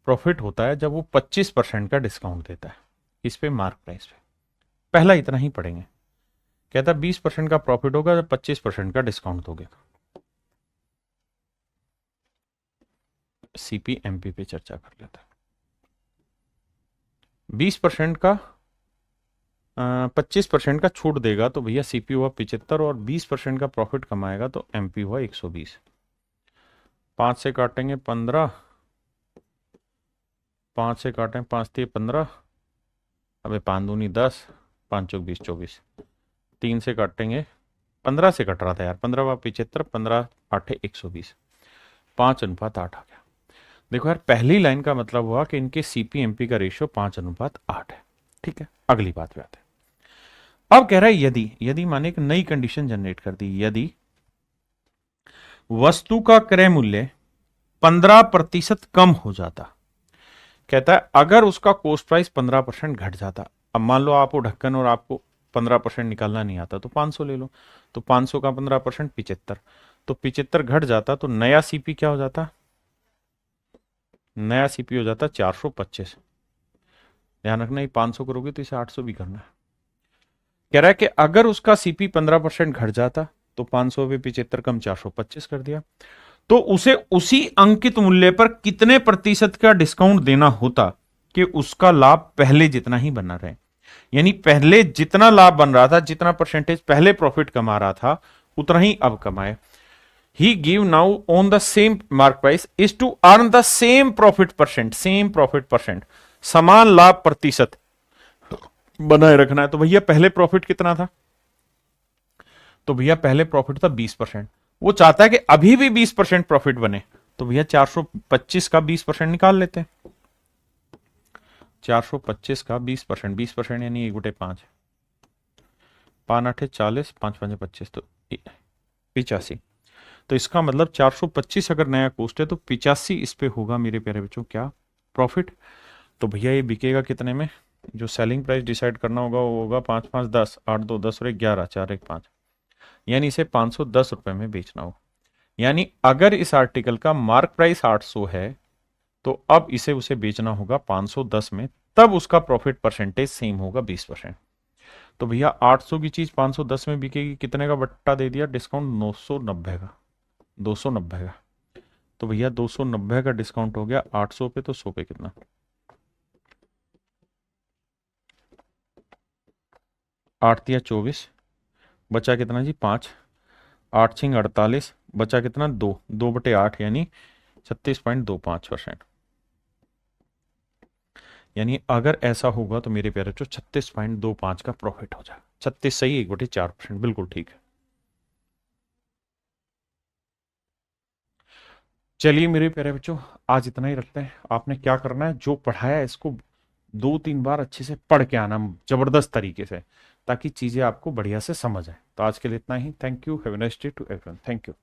प्रॉफिट होता है जब वो 25% का डिस्काउंट देता है इस पे, मार्क प्राइस पे। पहला इतना ही पढ़ेंगे। कहता है 20% का प्रॉफिट होगा जब 25% का डिस्काउंट दोगे। सीपीएमपी पे चर्चा कर लेते हैं। 20% का 25% का छूट देगा तो भैया सीपी हुआ 75, और 20% का प्रॉफिट कमाएगा तो एमपी हुआ 120। 5 से काटेंगे 15, 5 से काटें 5 3 15, अबे 5 दूनी 10, 5 चौक 20 24। 3 से काटेंगे, 15 से कट रहा था यार, 15 व 75, 15 8 120, 5:8 आ गया। देखो यार, पहली लाइन का मतलब हुआ कि इनके सीपीएमपी का रेशियो 5:8 है। ठीक है, अगली बात पे आते हैं। अब कह रहा है यदि, यदि माने एक नई कंडीशन जनरेट कर दी, यदि वस्तु का क्रय मूल्य 15% कम हो जाता। कहता है अगर उसका कॉस्ट प्राइस 15% घट जाता। अब मान लो आप वो ढक्कन और आपको 15% निकालना नहीं आता तो 500 ले लो, तो 500 का 15% 75, तो 75 घट जाता तो नया सीपी क्या हो जाता? नया सीपी हो जाता 425। ध्यान रखना, ये 500 करोगे तो इसे 800 भी करना है। कह रहा है कि अगर उसका सीपी 15% घट जाता तो 500 पे 75 कम 425 कर दिया, तो उसे उसी अंकित मूल्य पर कितने प्रतिशत का डिस्काउंट देना होता कि उसका लाभ पहले जितना ही बना रहे। यानी पहले जितना लाभ बन रहा था, जितना परसेंटेज पहले प्रॉफिट कमा रहा था, उतना ही अब कमाए। He give now on the same mark price is to earn the same profit percent, same profit percent, समान लाभ प्रतिशत बनाए रखना है। तो भैया पहले प्रॉफिट कितना था? तो भैया पहले प्रॉफिट था 20%। वो चाहता है कि अभी भी 20% प्रॉफिट बने, तो भैया 425 का 20% निकाल लेते हैं। 425 का 20%, 20% यानी 1/5, 5 8 40, 5 5 25, तो 85। तो इसका मतलब 425 अगर नया कॉस्ट है तो 85 इस पे होगा मेरे प्यारे बच्चों क्या? प्रॉफिट। तो भैया ये बिकेगा कितने में? जो सेलिंग प्राइस डिसाइड करना होगा वो होगा 5 5 10, 8 2 10 और 1 11, 4 1 5, यानी इसे 510 रुपए में बेचना होगा। यानी अगर इस आर्टिकल का मार्क प्राइस 800 है तो अब इसे उसे बेचना होगा 510 में, तब उसका प्रॉफिट परसेंटेज सेम होगा 20%। तो भैया 800 की चीज 510 में बिकेगी, कितने का बट्टा दे दिया डिस्काउंट? 990 का, 290 का। तो भैया 290 का डिस्काउंट हो गया 800 पे, तो 100 पे कितना? 8 या 24, बचा कितना जी? 5, 8 छिंग 48, बचा कितना? 2, 2/8 यानी 36.25%। यानी अगर ऐसा होगा तो मेरे प्यारे बच्चों 36.25 का प्रॉफिट हो जाए। 36 सही, 1/4%, बिल्कुल ठीक है। चलिए मेरे प्यारे बच्चों, आज इतना ही रखते हैं। आपने क्या करना है, जो पढ़ाया है इसको 2 3 बार अच्छे से पढ़ के आना, जबरदस्त तरीके से, ताकि चीजें आपको बढ़िया से समझ आए। तो आज के लिए इतना ही। Thank you, have a nice day to everyone. Thank you.